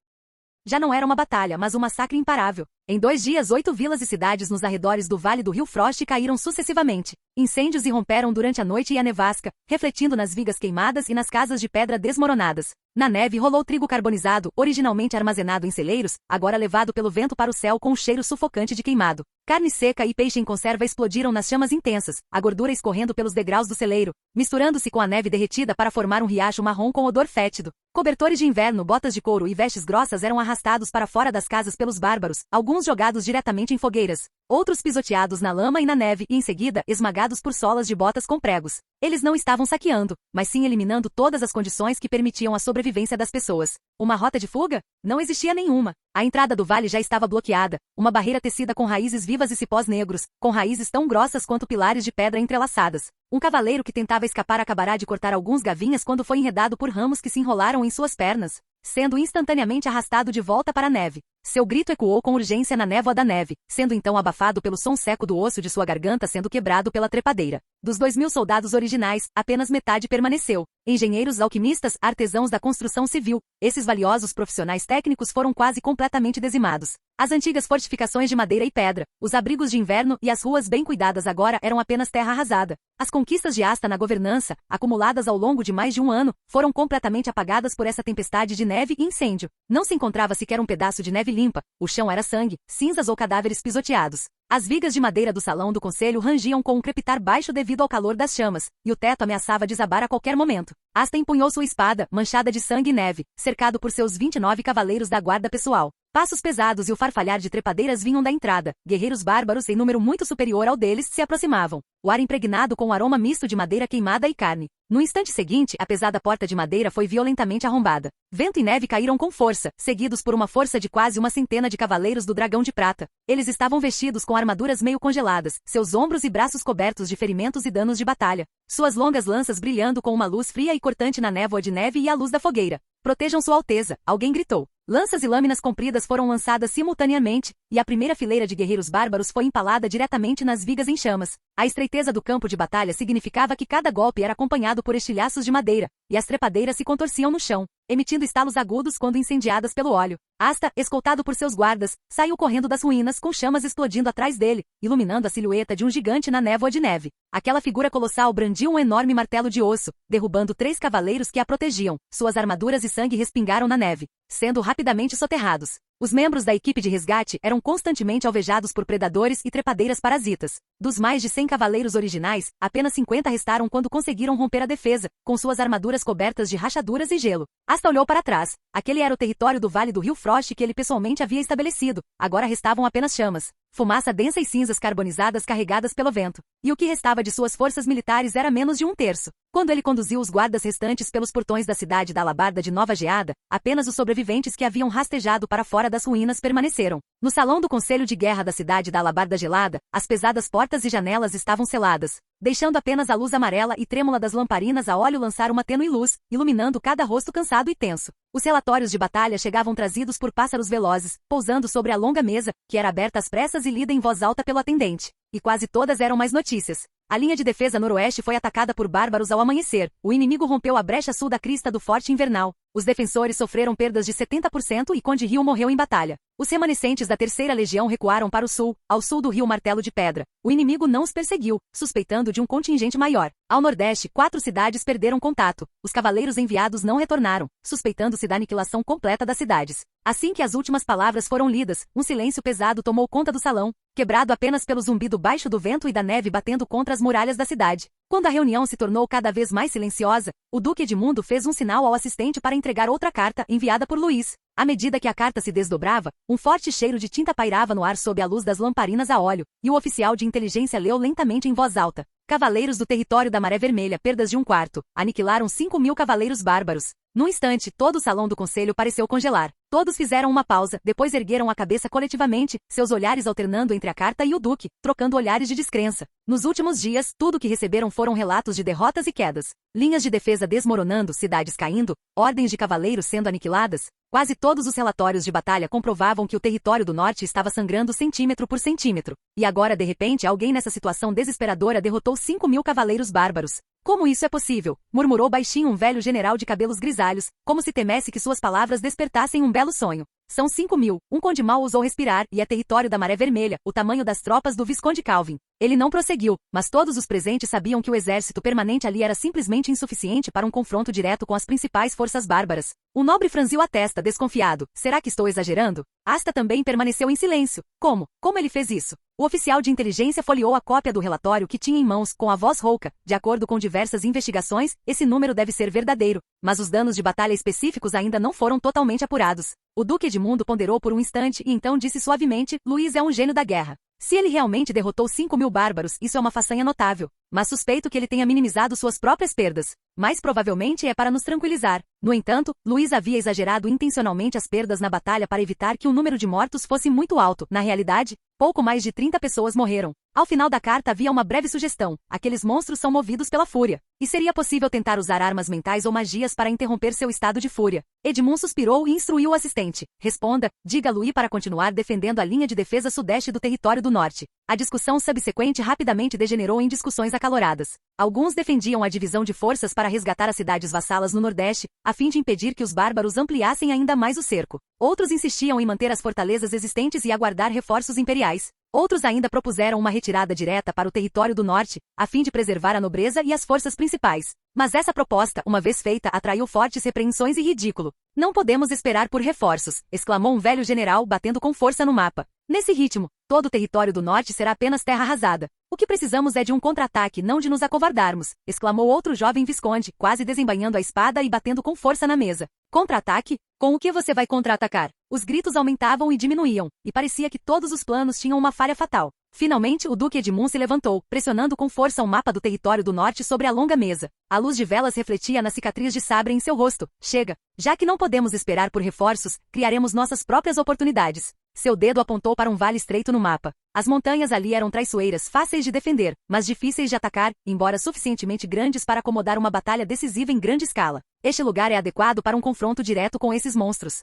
Já não era uma batalha, mas um massacre imparável. Em 2 dias, 8 vilas e cidades nos arredores do Vale do Rio Frost caíram sucessivamente. Incêndios irromperam durante a noite e a nevasca, refletindo nas vigas queimadas e nas casas de pedra desmoronadas. Na neve rolou trigo carbonizado, originalmente armazenado em celeiros, agora levado pelo vento para o céu com um cheiro sufocante de queimado. Carne seca e peixe em conserva explodiram nas chamas intensas, a gordura escorrendo pelos degraus do celeiro, misturando-se com a neve derretida para formar um riacho marrom com odor fétido. Cobertores de inverno, botas de couro e vestes grossas eram arrastados para fora das casas pelos bárbaros, alguns jogados diretamente em fogueiras, outros pisoteados na lama e na neve e em seguida esmagados por solas de botas com pregos. Eles não estavam saqueando, mas sim eliminando todas as condições que permitiam a sobrevivência das pessoas. Uma rota de fuga? Não existia nenhuma. A entrada do vale já estava bloqueada, uma barreira tecida com raízes vivas e cipós negros, com raízes tão grossas quanto pilares de pedra entrelaçadas. Um cavaleiro que tentava escapar acabará de cortar alguns gavinhas quando foi enredado por ramos que se enrolaram em suas pernas, sendo instantaneamente arrastado de volta para a neve. Seu grito ecoou com urgência na névoa da neve, sendo então abafado pelo som seco do osso de sua garganta sendo quebrado pela trepadeira. Dos 2.000 soldados originais, apenas metade permaneceu. Engenheiros, alquimistas, artesãos da construção civil, esses valiosos profissionais técnicos foram quase completamente dizimados. As antigas fortificações de madeira e pedra, os abrigos de inverno e as ruas bem cuidadas agora eram apenas terra arrasada. As conquistas de Asta na governança, acumuladas ao longo de mais de um ano, foram completamente apagadas por essa tempestade de neve e incêndio. Não se encontrava sequer um pedaço de neve limpa, o chão era sangue, cinzas ou cadáveres pisoteados. As vigas de madeira do salão do conselho rangiam com um crepitar baixo devido ao calor das chamas, e o teto ameaçava desabar a qualquer momento. Asta empunhou sua espada, manchada de sangue e neve, cercado por seus 29 cavaleiros da guarda pessoal. Passos pesados e o farfalhar de trepadeiras vinham da entrada. Guerreiros bárbaros em número muito superior ao deles se aproximavam. O ar impregnado com um aroma misto de madeira queimada e carne. No instante seguinte, a pesada porta de madeira foi violentamente arrombada. Vento e neve caíram com força, seguidos por uma força de quase uma centena de cavaleiros do dragão de prata. Eles estavam vestidos com armaduras meio congeladas, seus ombros e braços cobertos de ferimentos e danos de batalha. Suas longas lanças brilhando com uma luz fria e cortante na névoa de neve e a luz da fogueira. Protejam Sua Alteza, alguém gritou. Lanças e lâminas compridas foram lançadas simultaneamente, e a primeira fileira de guerreiros bárbaros foi empalada diretamente nas vigas em chamas. A estreiteza do campo de batalha significava que cada golpe era acompanhado por estilhaços de madeira, e as trepadeiras se contorciam no chão, emitindo estalos agudos quando incendiadas pelo óleo. Asta, escoltado por seus guardas, saiu correndo das ruínas com chamas explodindo atrás dele, iluminando a silhueta de um gigante na névoa de neve. Aquela figura colossal brandia um enorme martelo de osso, derrubando 3 cavaleiros que a protegiam. Suas armaduras e sangue respingaram na neve, sendo rapidamente soterrados. Os membros da equipe de resgate eram constantemente alvejados por predadores e trepadeiras parasitas. Dos mais de 100 cavaleiros originais, apenas 50 restaram quando conseguiram romper a defesa, com suas armaduras cobertas de rachaduras e gelo. Asta olhou para trás. Aquele era o território do Vale do Rio Frost que ele pessoalmente havia estabelecido. Agora restavam apenas chamas, fumaça densa e cinzas carbonizadas carregadas pelo vento. E o que restava de suas forças militares era menos de um terço. Quando ele conduziu os guardas restantes pelos portões da cidade da Alabarda de Nova Geada, apenas os sobreviventes que haviam rastejado para fora das ruínas permaneceram. No salão do Conselho de Guerra da cidade da Alabarda Gelada, as pesadas portas e janelas estavam seladas, deixando apenas a luz amarela e trêmula das lamparinas a óleo lançar uma tênue luz, iluminando cada rosto cansado e tenso. Os relatórios de batalha chegavam trazidos por pássaros velozes, pousando sobre a longa mesa, que era aberta às pressas e lida em voz alta pelo atendente. E quase todas eram mais notícias. A linha de defesa noroeste foi atacada por bárbaros ao amanhecer. O inimigo rompeu a brecha sul da crista do Forte Invernal. Os defensores sofreram perdas de 70% e Conde Rio morreu em batalha. Os remanescentes da Terceira Legião recuaram para o sul, ao sul do rio Martelo de Pedra. O inimigo não os perseguiu, suspeitando de um contingente maior. Ao nordeste, 4 cidades perderam contato. Os cavaleiros enviados não retornaram, suspeitando-se da aniquilação completa das cidades. Assim que as últimas palavras foram lidas, um silêncio pesado tomou conta do salão, quebrado apenas pelo zumbido baixo do vento e da neve batendo contra as muralhas da cidade. Quando a reunião se tornou cada vez mais silenciosa, o Duque Edmundo fez um sinal ao assistente para entregar outra carta enviada por Luís. À medida que a carta se desdobrava, um forte cheiro de tinta pairava no ar sob a luz das lamparinas a óleo, e o oficial de inteligência leu lentamente em voz alta. Cavaleiros do território da Maré Vermelha, perdas de 1/4. Aniquilaram 5.000 cavaleiros bárbaros. Num instante, todo o salão do conselho pareceu congelar. Todos fizeram uma pausa, depois ergueram a cabeça coletivamente, seus olhares alternando entre a carta e o duque, trocando olhares de descrença. Nos últimos dias, tudo o que receberam foram relatos de derrotas e quedas. Linhas de defesa desmoronando, cidades caindo, ordens de cavaleiros sendo aniquiladas. Quase todos os relatórios de batalha comprovavam que o território do norte estava sangrando centímetro por centímetro. E agora, de repente, alguém nessa situação desesperadora derrotou 5.000 cavaleiros bárbaros. Como isso é possível? Murmurou baixinho um velho general de cabelos grisalhos, como se temesse que suas palavras despertassem um belo sonho. São 5.000. Um conde mal ousou respirar, e é território da Maré Vermelha, o tamanho das tropas do Visconde Calvin. Ele não prosseguiu, mas todos os presentes sabiam que o exército permanente ali era simplesmente insuficiente para um confronto direto com as principais forças bárbaras. O nobre franziu a testa, desconfiado. Será que estou exagerando? Asta também permaneceu em silêncio. Como? Como ele fez isso? O oficial de inteligência folheou a cópia do relatório que tinha em mãos, com a voz rouca. De acordo com diversas investigações, esse número deve ser verdadeiro, mas os danos de batalha específicos ainda não foram totalmente apurados. O Duque Edmundo ponderou por um instante e então disse suavemente: Luís é um gênio da guerra. Se ele realmente derrotou 5.000 bárbaros, isso é uma façanha notável. Mas suspeito que ele tenha minimizado suas próprias perdas. Mais provavelmente é para nos tranquilizar. No entanto, Luís havia exagerado intencionalmente as perdas na batalha para evitar que o número de mortos fosse muito alto. Na realidade, pouco mais de 30 pessoas morreram. Ao final da carta havia uma breve sugestão: aqueles monstros são movidos pela fúria. E seria possível tentar usar armas mentais ou magias para interromper seu estado de fúria. Edmund suspirou e instruiu o assistente: responda, diga a Luís para continuar defendendo a linha de defesa sudeste do território do norte. A discussão subsequente rapidamente degenerou em discussões acaloradas. Alguns defendiam a divisão de forças para resgatar as cidades vassalas no nordeste, a fim de impedir que os bárbaros ampliassem ainda mais o cerco. Outros insistiam em manter as fortalezas existentes e aguardar reforços imperiais. Outros ainda propuseram uma retirada direta para o território do norte, a fim de preservar a nobreza e as forças principais. Mas essa proposta, uma vez feita, atraiu fortes repreensões e ridículo. Não podemos esperar por reforços, exclamou um velho general batendo com força no mapa. Nesse ritmo, todo o território do norte será apenas terra arrasada. O que precisamos é de um contra-ataque, não de nos acovardarmos, exclamou outro jovem visconde, quase desembainhando a espada e batendo com força na mesa. Contra-ataque? Com o que você vai contra-atacar? Os gritos aumentavam e diminuíam, e parecia que todos os planos tinham uma falha fatal. Finalmente, o Duque Edmund se levantou, pressionando com força o mapa do território do norte sobre a longa mesa. A luz de velas refletia na cicatriz de sabre em seu rosto. Chega! Já que não podemos esperar por reforços, criaremos nossas próprias oportunidades. Seu dedo apontou para um vale estreito no mapa. As montanhas ali eram traiçoeiras, fáceis de defender, mas difíceis de atacar, embora suficientemente grandes para acomodar uma batalha decisiva em grande escala. Este lugar é adequado para um confronto direto com esses monstros.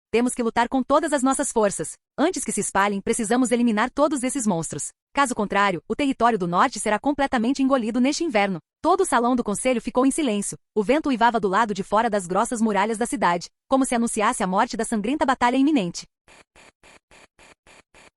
Temos que lutar com todas as nossas forças. Antes que se espalhem, precisamos eliminar todos esses monstros. Caso contrário, o território do norte será completamente engolido neste inverno. Todo o salão do conselho ficou em silêncio. O vento uivava do lado de fora das grossas muralhas da cidade, como se anunciasse a morte da sangrenta batalha iminente.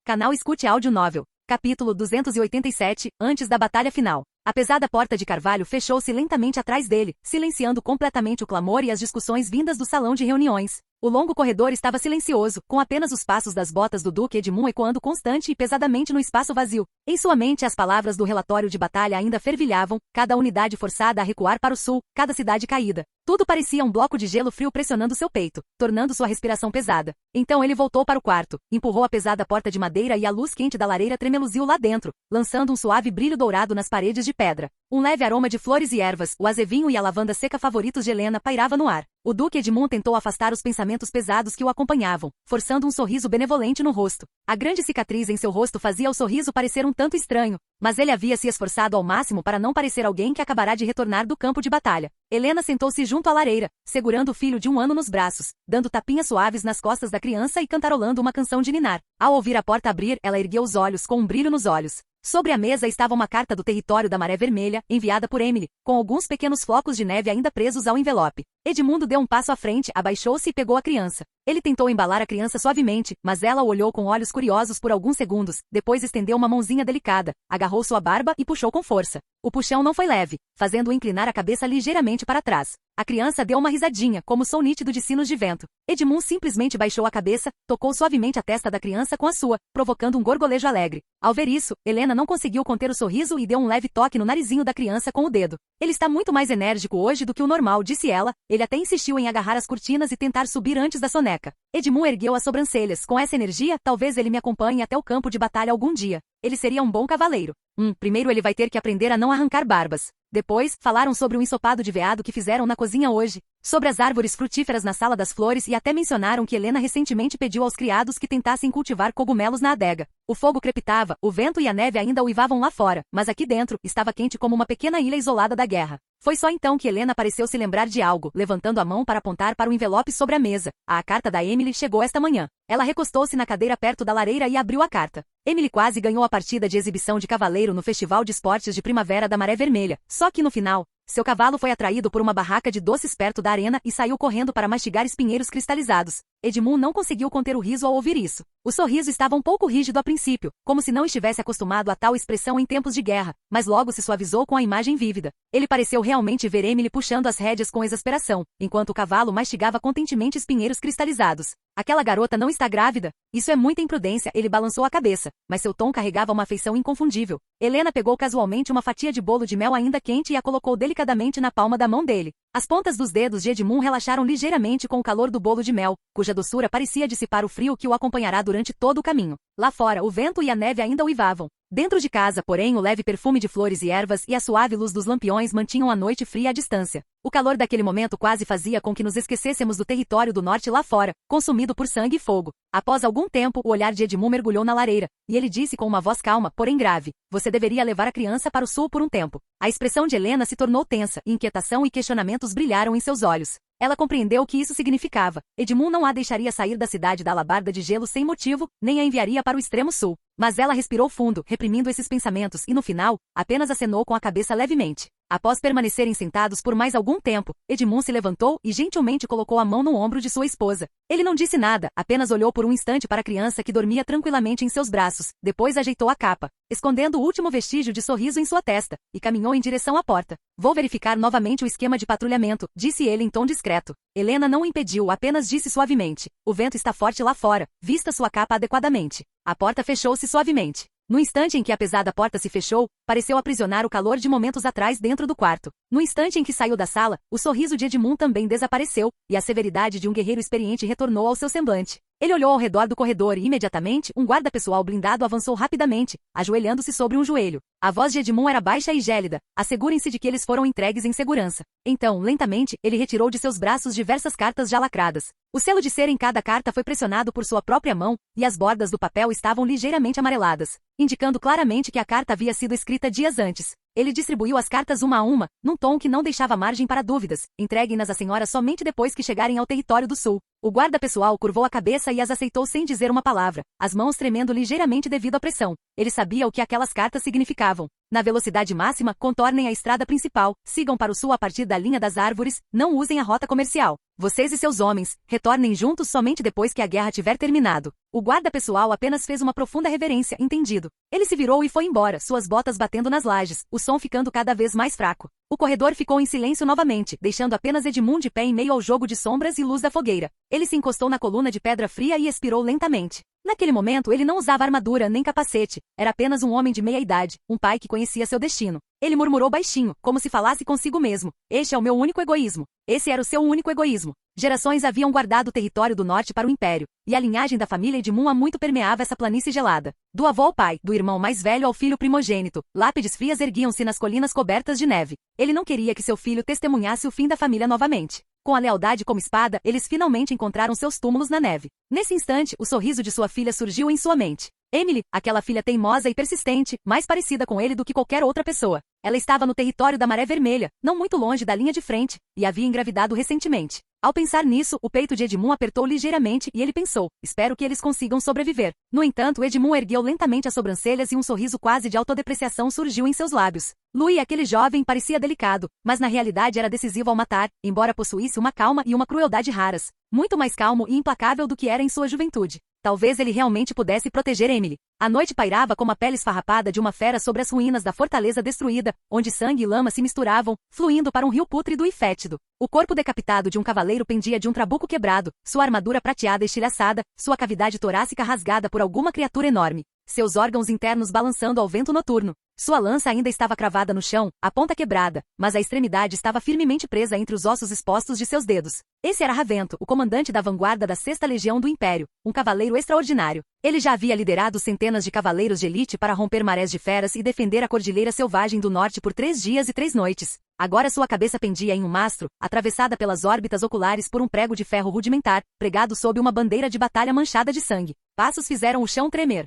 Canal Escute Áudio Novel. Capítulo 287, antes da batalha final. A pesada porta de carvalho fechou-se lentamente atrás dele, silenciando completamente o clamor e as discussões vindas do salão de reuniões. O longo corredor estava silencioso, com apenas os passos das botas do Duque Edmund ecoando constante e pesadamente no espaço vazio. Em sua mente as palavras do relatório de batalha ainda fervilhavam, cada unidade forçada a recuar para o sul, cada cidade caída. Tudo parecia um bloco de gelo frio pressionando seu peito, tornando sua respiração pesada. Então ele voltou para o quarto, empurrou a pesada porta de madeira e a luz quente da lareira tremeluziu lá dentro, lançando um suave brilho dourado nas paredes de pedra. Um leve aroma de flores e ervas, o azevinho e a lavanda seca favoritos de Helena pairava no ar. O Duque Edmund tentou afastar os pensamentos pesados que o acompanhavam, forçando um sorriso benevolente no rosto. A grande cicatriz em seu rosto fazia o sorriso parecer um tanto estranho, mas ele havia se esforçado ao máximo para não parecer alguém que acabará de retornar do campo de batalha. Helena sentou-se junto à lareira, segurando o filho de 1 ano nos braços, dando tapinhas suaves nas costas da criança e cantarolando uma canção de ninar. Ao ouvir a porta abrir, ela ergueu os olhos com um brilho nos olhos. Sobre a mesa estava uma carta do território da Maré Vermelha, enviada por Emily, com alguns pequenos flocos de neve ainda presos ao envelope. Edmundo deu um passo à frente, abaixou-se e pegou a criança. Ele tentou embalar a criança suavemente, mas ela o olhou com olhos curiosos por alguns segundos, depois estendeu uma mãozinha delicada, agarrou sua barba e puxou com força. O puxão não foi leve, fazendo-o inclinar a cabeça ligeiramente para trás. A criança deu uma risadinha, como som nítido de sinos de vento. Edmund simplesmente baixou a cabeça, tocou suavemente a testa da criança com a sua, provocando um gorgolejo alegre. Ao ver isso, Helena não conseguiu conter o sorriso e deu um leve toque no narizinho da criança com o dedo. Ele está muito mais enérgico hoje do que o normal, disse ela. Ele até insistiu em agarrar as cortinas e tentar subir antes da soneca. Edmund ergueu as sobrancelhas. Com essa energia, talvez ele me acompanhe até o campo de batalha algum dia. Ele seria um bom cavaleiro. Primeiro ele vai ter que aprender a não arrancar barbas. Depois, falaram sobre o ensopado de veado que fizeram na cozinha hoje, sobre as árvores frutíferas na sala das flores e até mencionaram que Helena recentemente pediu aos criados que tentassem cultivar cogumelos na adega. O fogo crepitava, o vento e a neve ainda uivavam lá fora, mas aqui dentro, estava quente como uma pequena ilha isolada da guerra. Foi só então que Helena pareceu se lembrar de algo, levantando a mão para apontar para o envelope sobre a mesa. A carta da Emily chegou esta manhã. Ela recostou-se na cadeira perto da lareira e abriu a carta. Emily quase ganhou a partida de exibição de cavaleiro no Festival de Esportes de Primavera da Maré Vermelha, só que no final, seu cavalo foi atraído por uma barraca de doces perto da arena e saiu correndo para mastigar espinheiros cristalizados. Edmund não conseguiu conter o riso ao ouvir isso. O sorriso estava um pouco rígido a princípio, como se não estivesse acostumado a tal expressão em tempos de guerra, mas logo se suavizou com a imagem vívida. Ele pareceu realmente ver Emily puxando as rédeas com exasperação, enquanto o cavalo mastigava contentemente espinheiros cristalizados. Aquela garota não está grávida? Isso é muita imprudência, ele balançou a cabeça, mas seu tom carregava uma afeição inconfundível. Helena pegou casualmente uma fatia de bolo de mel ainda quente e a colocou delicadamente na palma da mão dele. As pontas dos dedos de Edmund relaxaram ligeiramente com o calor do bolo de mel, cuja doçura parecia dissipar o frio que o acompanhará durante todo o caminho. Lá fora, o vento e a neve ainda uivavam. Dentro de casa, porém, o leve perfume de flores e ervas e a suave luz dos lampiões mantinham a noite fria à distância. O calor daquele momento quase fazia com que nos esquecêssemos do território do norte lá fora, consumido por sangue e fogo. Após algum tempo, o olhar de Edmund mergulhou na lareira, e ele disse com uma voz calma, porém grave: "Você deveria levar a criança para o sul por um tempo." A expressão de Helena se tornou tensa, e inquietação e questionamentos brilharam em seus olhos. Ela compreendeu o que isso significava. Edmund não a deixaria sair da cidade da alabarda de gelo sem motivo, nem a enviaria para o extremo sul. Mas ela respirou fundo, reprimindo esses pensamentos, e no final, apenas acenou com a cabeça levemente. Após permanecerem sentados por mais algum tempo, Edmund se levantou e gentilmente colocou a mão no ombro de sua esposa. Ele não disse nada, apenas olhou por um instante para a criança que dormia tranquilamente em seus braços, depois ajeitou a capa, escondendo o último vestígio de sorriso em sua testa, e caminhou em direção à porta. "Vou verificar novamente o esquema de patrulhamento", disse ele em tom discreto. Helena não o impediu, apenas disse suavemente: "O vento está forte lá fora, vista sua capa adequadamente." A porta fechou-se suavemente. No instante em que a pesada porta se fechou, pareceu aprisionar o calor de momentos atrás dentro do quarto. No instante em que saiu da sala, o sorriso de Edmund também desapareceu, e a severidade de um guerreiro experiente retornou ao seu semblante. Ele olhou ao redor do corredor e, imediatamente, um guarda pessoal blindado avançou rapidamente, ajoelhando-se sobre um joelho. A voz de Edmund era baixa e gélida: "Assegurem-se de que eles foram entregues em segurança." Então, lentamente, ele retirou de seus braços diversas cartas já lacradas. O selo de cera em cada carta foi pressionado por sua própria mão, e as bordas do papel estavam ligeiramente amareladas, indicando claramente que a carta havia sido escrita dias antes. Ele distribuiu as cartas uma a uma, num tom que não deixava margem para dúvidas. "Entreguem-nas à senhora somente depois que chegarem ao território do sul." O guarda pessoal curvou a cabeça e as aceitou sem dizer uma palavra, as mãos tremendo ligeiramente devido à pressão. Ele sabia o que aquelas cartas significavam. Na velocidade máxima, contornem a estrada principal, sigam para o sul a partir da linha das árvores, não usem a rota comercial. Vocês e seus homens, retornem juntos somente depois que a guerra tiver terminado. O guarda pessoal apenas fez uma profunda reverência, entendido. Ele se virou e foi embora, suas botas batendo nas lajes, o som ficando cada vez mais fraco. O corredor ficou em silêncio novamente, deixando apenas Edmund de pé em meio ao jogo de sombras e luz da fogueira. Ele se encostou na coluna de pedra fria e expirou lentamente. Naquele momento ele não usava armadura nem capacete, era apenas um homem de meia idade, um pai que conhecia seu destino. Ele murmurou baixinho, como se falasse consigo mesmo. Este é o meu único egoísmo. Esse era o seu único egoísmo. Gerações haviam guardado o território do norte para o império, e a linhagem da família Edmund há muito permeava essa planície gelada. Do avô ao pai, do irmão mais velho ao filho primogênito, lápides frias erguiam-se nas colinas cobertas de neve. Ele não queria que seu filho testemunhasse o fim da família novamente. Com a lealdade como espada, eles finalmente encontraram seus túmulos na neve. Nesse instante, o sorriso de sua filha surgiu em sua mente. Emily, aquela filha teimosa e persistente, mais parecida com ele do que qualquer outra pessoa. Ela estava no território da Maré Vermelha, não muito longe da linha de frente, e havia engravidado recentemente. Ao pensar nisso, o peito de Edmund apertou ligeiramente e ele pensou, espero que eles consigam sobreviver. No entanto, Edmund ergueu lentamente as sobrancelhas e um sorriso quase de autodepreciação surgiu em seus lábios. Louis, aquele jovem, parecia delicado, mas na realidade era decisivo ao matar, embora possuísse uma calma e uma crueldade raras. Muito mais calmo e implacável do que era em sua juventude. Talvez ele realmente pudesse proteger Emily. A noite pairava como a pele esfarrapada de uma fera sobre as ruínas da fortaleza destruída, onde sangue e lama se misturavam, fluindo para um rio pútrido e fétido. O corpo decapitado de um cavaleiro pendia de um trabuco quebrado, sua armadura prateada estilhaçada, sua cavidade torácica rasgada por alguma criatura enorme. Seus órgãos internos balançando ao vento noturno. Sua lança ainda estava cravada no chão, a ponta quebrada, mas a extremidade estava firmemente presa entre os ossos expostos de seus dedos. Esse era Ravento, o comandante da vanguarda da 6ª Legião do Império, um cavaleiro extraordinário. Ele já havia liderado centenas de cavaleiros de elite para romper marés de feras e defender a Cordilheira Selvagem do Norte por 3 dias e 3 noites. Agora sua cabeça pendia em um mastro, atravessada pelas órbitas oculares por um prego de ferro rudimentar, pregado sob uma bandeira de batalha manchada de sangue. Passos fizeram o chão tremer.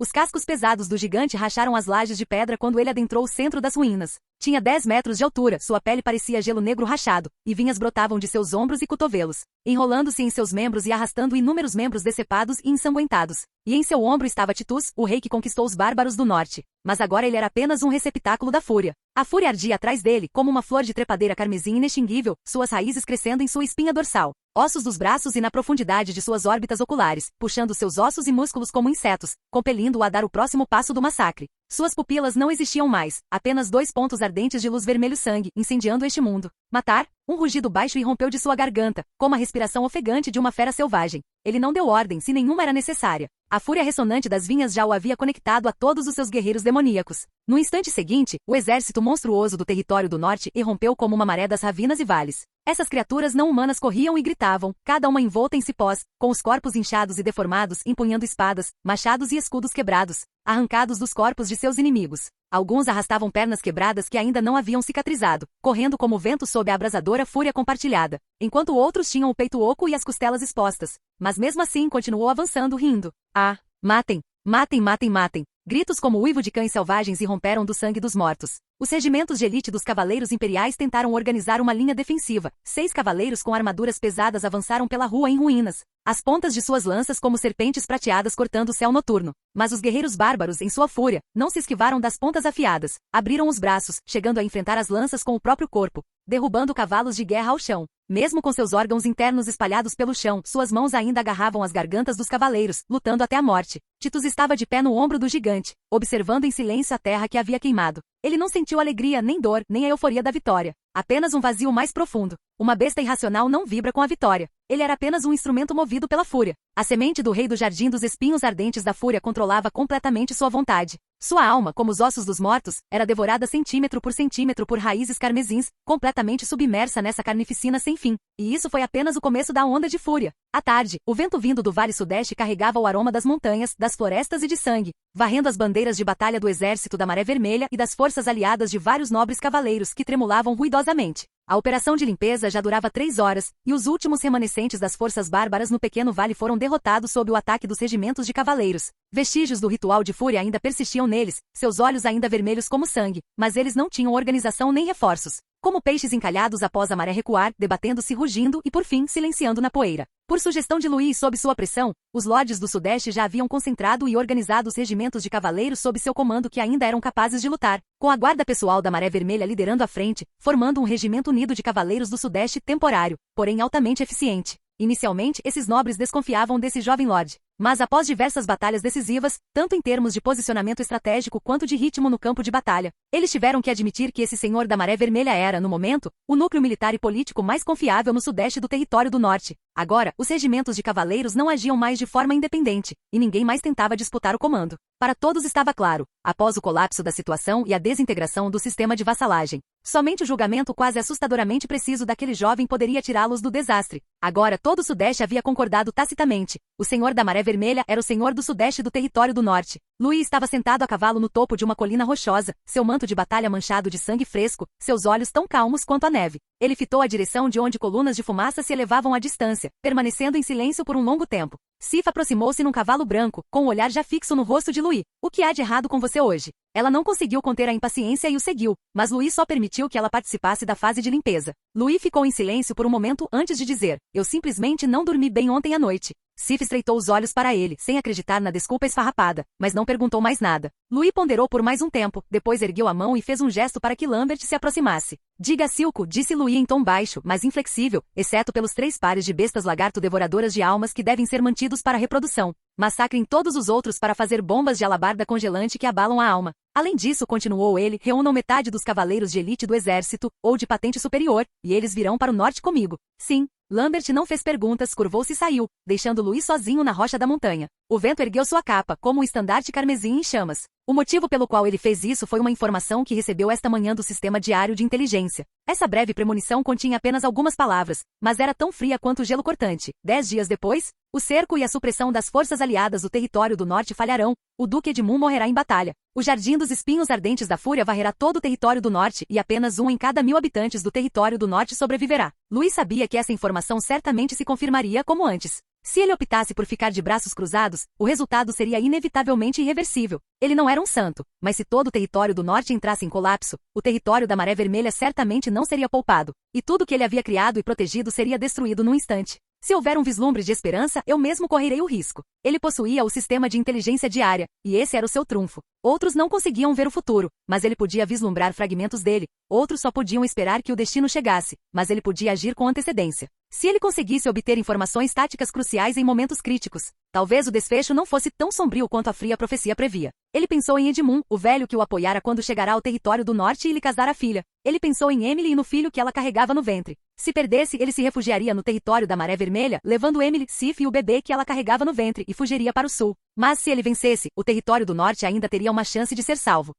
Os cascos pesados do gigante racharam as lajes de pedra quando ele adentrou o centro das ruínas. Tinha 10 metros de altura, sua pele parecia gelo negro rachado, e vinhas brotavam de seus ombros e cotovelos, enrolando-se em seus membros e arrastando inúmeros membros decepados e ensanguentados. E em seu ombro estava Titus, o rei que conquistou os bárbaros do norte. Mas agora ele era apenas um receptáculo da fúria. A fúria ardia atrás dele, como uma flor de trepadeira carmesim inextinguível, suas raízes crescendo em sua espinha dorsal, ossos dos braços e na profundidade de suas órbitas oculares, puxando seus ossos e músculos como insetos, compelindo-o a dar o próximo passo do massacre. Suas pupilas não existiam mais, apenas 2 pontos ardentes de luz vermelho-sangue, incendiando este mundo. Matar? Um rugido baixo irrompeu de sua garganta, como a respiração ofegante de uma fera selvagem. Ele não deu ordem se nenhuma era necessária. A fúria ressonante das vinhas já o havia conectado a todos os seus guerreiros demoníacos. No instante seguinte, o exército monstruoso do território do norte irrompeu como uma maré das ravinas e vales. Essas criaturas não humanas corriam e gritavam, cada uma envolta em cipós, com os corpos inchados e deformados, empunhando espadas, machados e escudos quebrados, arrancados dos corpos de seus inimigos. Alguns arrastavam pernas quebradas que ainda não haviam cicatrizado, correndo como vento sob a abrasadora fúria compartilhada, enquanto outros tinham o peito oco e as costelas expostas. Mas mesmo assim continuou avançando rindo. Ah! Matem! Matem, matem, matem! Gritos como o uivo de cães selvagens irromperam do sangue dos mortos. Os regimentos de elite dos cavaleiros imperiais tentaram organizar uma linha defensiva. 6 cavaleiros com armaduras pesadas avançaram pela rua em ruínas, as pontas de suas lanças como serpentes prateadas cortando o céu noturno. Mas os guerreiros bárbaros, em sua fúria, não se esquivaram das pontas afiadas. Abriram os braços, chegando a enfrentar as lanças com o próprio corpo, derrubando cavalos de guerra ao chão. Mesmo com seus órgãos internos espalhados pelo chão, suas mãos ainda agarravam as gargantas dos cavaleiros, lutando até a morte. Titus estava de pé no ombro do gigante, observando em silêncio a terra que havia queimado. Ele não sentiu alegria, nem dor, nem a euforia da vitória. Apenas um vazio mais profundo. Uma besta irracional não vibra com a vitória. Ele era apenas um instrumento movido pela fúria. A semente do rei do jardim dos espinhos ardentes da fúria controlava completamente sua vontade. Sua alma, como os ossos dos mortos, era devorada centímetro por raízes carmesins, completamente submersa nessa carnificina sem fim. E isso foi apenas o começo da onda de fúria. À tarde, o vento vindo do Vale Sudeste carregava o aroma das montanhas, das florestas e de sangue, varrendo as bandeiras de batalha do exército da Maré Vermelha e das forças aliadas de vários nobres cavaleiros que tremulavam ruidosamente. A operação de limpeza já durava 3 horas, e os últimos remanescentes das forças bárbaras no pequeno vale foram derrotados sob o ataque dos regimentos de cavaleiros. Vestígios do ritual de fúria ainda persistiam neles, seus olhos ainda vermelhos como sangue, mas eles não tinham organização nem reforços. Como peixes encalhados após a maré recuar, debatendo-se rugindo e por fim silenciando na poeira. Por sugestão de Louis e sob sua pressão, os lordes do Sudeste já haviam concentrado e organizado os regimentos de cavaleiros sob seu comando que ainda eram capazes de lutar, com a guarda pessoal da Maré Vermelha liderando a frente, formando um regimento unido de cavaleiros do Sudeste temporário, porém altamente eficiente. Inicialmente, esses nobres desconfiavam desse jovem lorde, Mas após diversas batalhas decisivas, tanto em termos de posicionamento estratégico quanto de ritmo no campo de batalha, eles tiveram que admitir que esse Senhor da Maré Vermelha era, no momento, o núcleo militar e político mais confiável no sudeste do território do norte. Agora, os regimentos de cavaleiros não agiam mais de forma independente, e ninguém mais tentava disputar o comando. Para todos estava claro, após o colapso da situação e a desintegração do sistema de vassalagem, somente o julgamento quase assustadoramente preciso daquele jovem poderia tirá-los do desastre. Agora todo o Sudeste havia concordado tacitamente. O Senhor da Maré Vermelha era o Senhor do Sudeste do território do Norte. Louis estava sentado a cavalo no topo de uma colina rochosa, seu manto de batalha manchado de sangue fresco, seus olhos tão calmos quanto a neve. Ele fitou a direção de onde colunas de fumaça se elevavam à distância, permanecendo em silêncio por um longo tempo. Sif aproximou-se num cavalo branco, com o olhar já fixo no rosto de Louis. O que há de errado com você hoje? Ela não conseguiu conter a impaciência e o seguiu, mas Louis só permitiu que ela participasse da fase de limpeza. Louis ficou em silêncio por um momento antes de dizer, eu simplesmente não dormi bem ontem à noite. Sif estreitou os olhos para ele, sem acreditar na desculpa esfarrapada, mas não perguntou mais nada. Louis ponderou por mais um tempo, depois ergueu a mão e fez um gesto para que Lambert se aproximasse. Diga a Silco, disse Louis em tom baixo, mas inflexível, exceto pelos 3 pares de bestas lagarto-devoradoras de almas que devem ser mantidos para a reprodução. Massacrem todos os outros para fazer bombas de alabarda congelante que abalam a alma. Além disso, continuou ele, reúnam metade dos cavaleiros de elite do exército, ou de patente superior, e eles virão para o norte comigo. Sim. Lambert não fez perguntas, curvou-se e saiu, deixando Louis sozinho na rocha da montanha. O vento ergueu sua capa, como um estandarte carmesim em chamas. O motivo pelo qual ele fez isso foi uma informação que recebeu esta manhã do sistema diário de inteligência. Essa breve premonição continha apenas algumas palavras, mas era tão fria quanto o gelo cortante. 10 dias depois, o cerco e a supressão das forças aliadas do território do norte falharão, o Duque Edmund morrerá em batalha. O Jardim dos Espinhos Ardentes da Fúria varrerá todo o território do norte e apenas 1 em cada 1000 habitantes do território do norte sobreviverá. Louis sabia que essa informação certamente se confirmaria como antes. Se ele optasse por ficar de braços cruzados, o resultado seria inevitavelmente irreversível. Ele não era um santo, mas se todo o território do norte entrasse em colapso, o território da Maré Vermelha certamente não seria poupado, e tudo que ele havia criado e protegido seria destruído num instante. Se houver um vislumbre de esperança, eu mesmo correrei o risco. Ele possuía o sistema de inteligência diária, e esse era o seu trunfo. Outros não conseguiam ver o futuro, mas ele podia vislumbrar fragmentos dele. Outros só podiam esperar que o destino chegasse, mas ele podia agir com antecedência. Se ele conseguisse obter informações táticas cruciais em momentos críticos, talvez o desfecho não fosse tão sombrio quanto a fria profecia previa. Ele pensou em Edmund, o velho que o apoiara quando chegará ao território do norte e lhe casar a filha. Ele pensou em Emily e no filho que ela carregava no ventre. Se perdesse, ele se refugiaria no território da Maré Vermelha, levando Emily, Sif e o bebê que ela carregava no ventre e fugiria para o sul. Mas se ele vencesse, o território do norte ainda teria uma chance de ser salvo.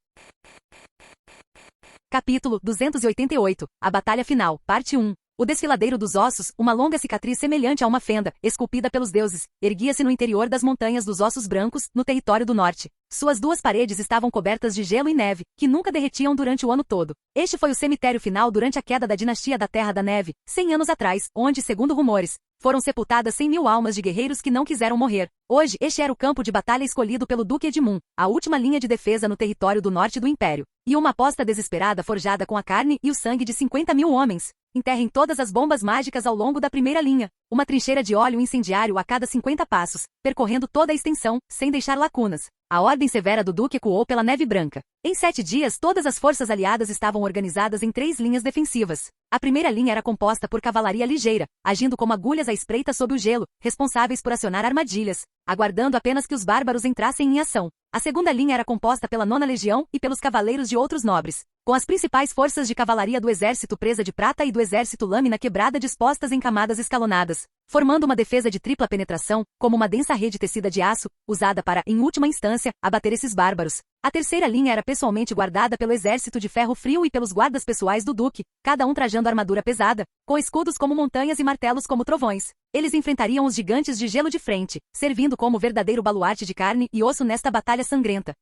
Capítulo 288. A Batalha Final, Parte 1. O desfiladeiro dos ossos, uma longa cicatriz semelhante a uma fenda, esculpida pelos deuses, erguia-se no interior das montanhas dos ossos brancos, no território do norte. Suas 2 paredes estavam cobertas de gelo e neve, que nunca derretiam durante o ano todo. Este foi o cemitério final durante a queda da dinastia da Terra da Neve, 100 anos atrás, onde, segundo rumores, foram sepultadas 100.000 almas de guerreiros que não quiseram morrer. Hoje, este era o campo de batalha escolhido pelo Duque Edmund, a última linha de defesa no território do norte do Império. E uma aposta desesperada forjada com a carne e o sangue de 50.000 homens. Enterrem todas as bombas mágicas ao longo da primeira linha. Uma trincheira de óleo incendiário a cada 50 passos, percorrendo toda a extensão, sem deixar lacunas. A ordem severa do Duque ecoou pela neve branca. Em 7 dias, todas as forças aliadas estavam organizadas em 3 linhas defensivas. A primeira linha era composta por cavalaria ligeira, agindo como agulhas à espreita sob o gelo, responsáveis por acionar armadilhas, aguardando apenas que os bárbaros entrassem em ação. A segunda linha era composta pela 9ª Legião e pelos cavaleiros de outros nobres, com as principais forças de cavalaria do Exército Presa de Prata e do Exército Lâmina Quebrada dispostas em camadas escalonadas, formando uma defesa de tripla penetração, como uma densa rede tecida de aço, usada para, em última instância, abater esses bárbaros. A terceira linha era pessoalmente guardada pelo Exército de Ferro Frio e pelos guardas pessoais do Duque, cada um trajando armadura pesada, com escudos como montanhas e martelos como trovões. Eles enfrentariam os gigantes de gelo de frente, servindo como verdadeiro baluarte de carne e osso nesta batalha sangrenta.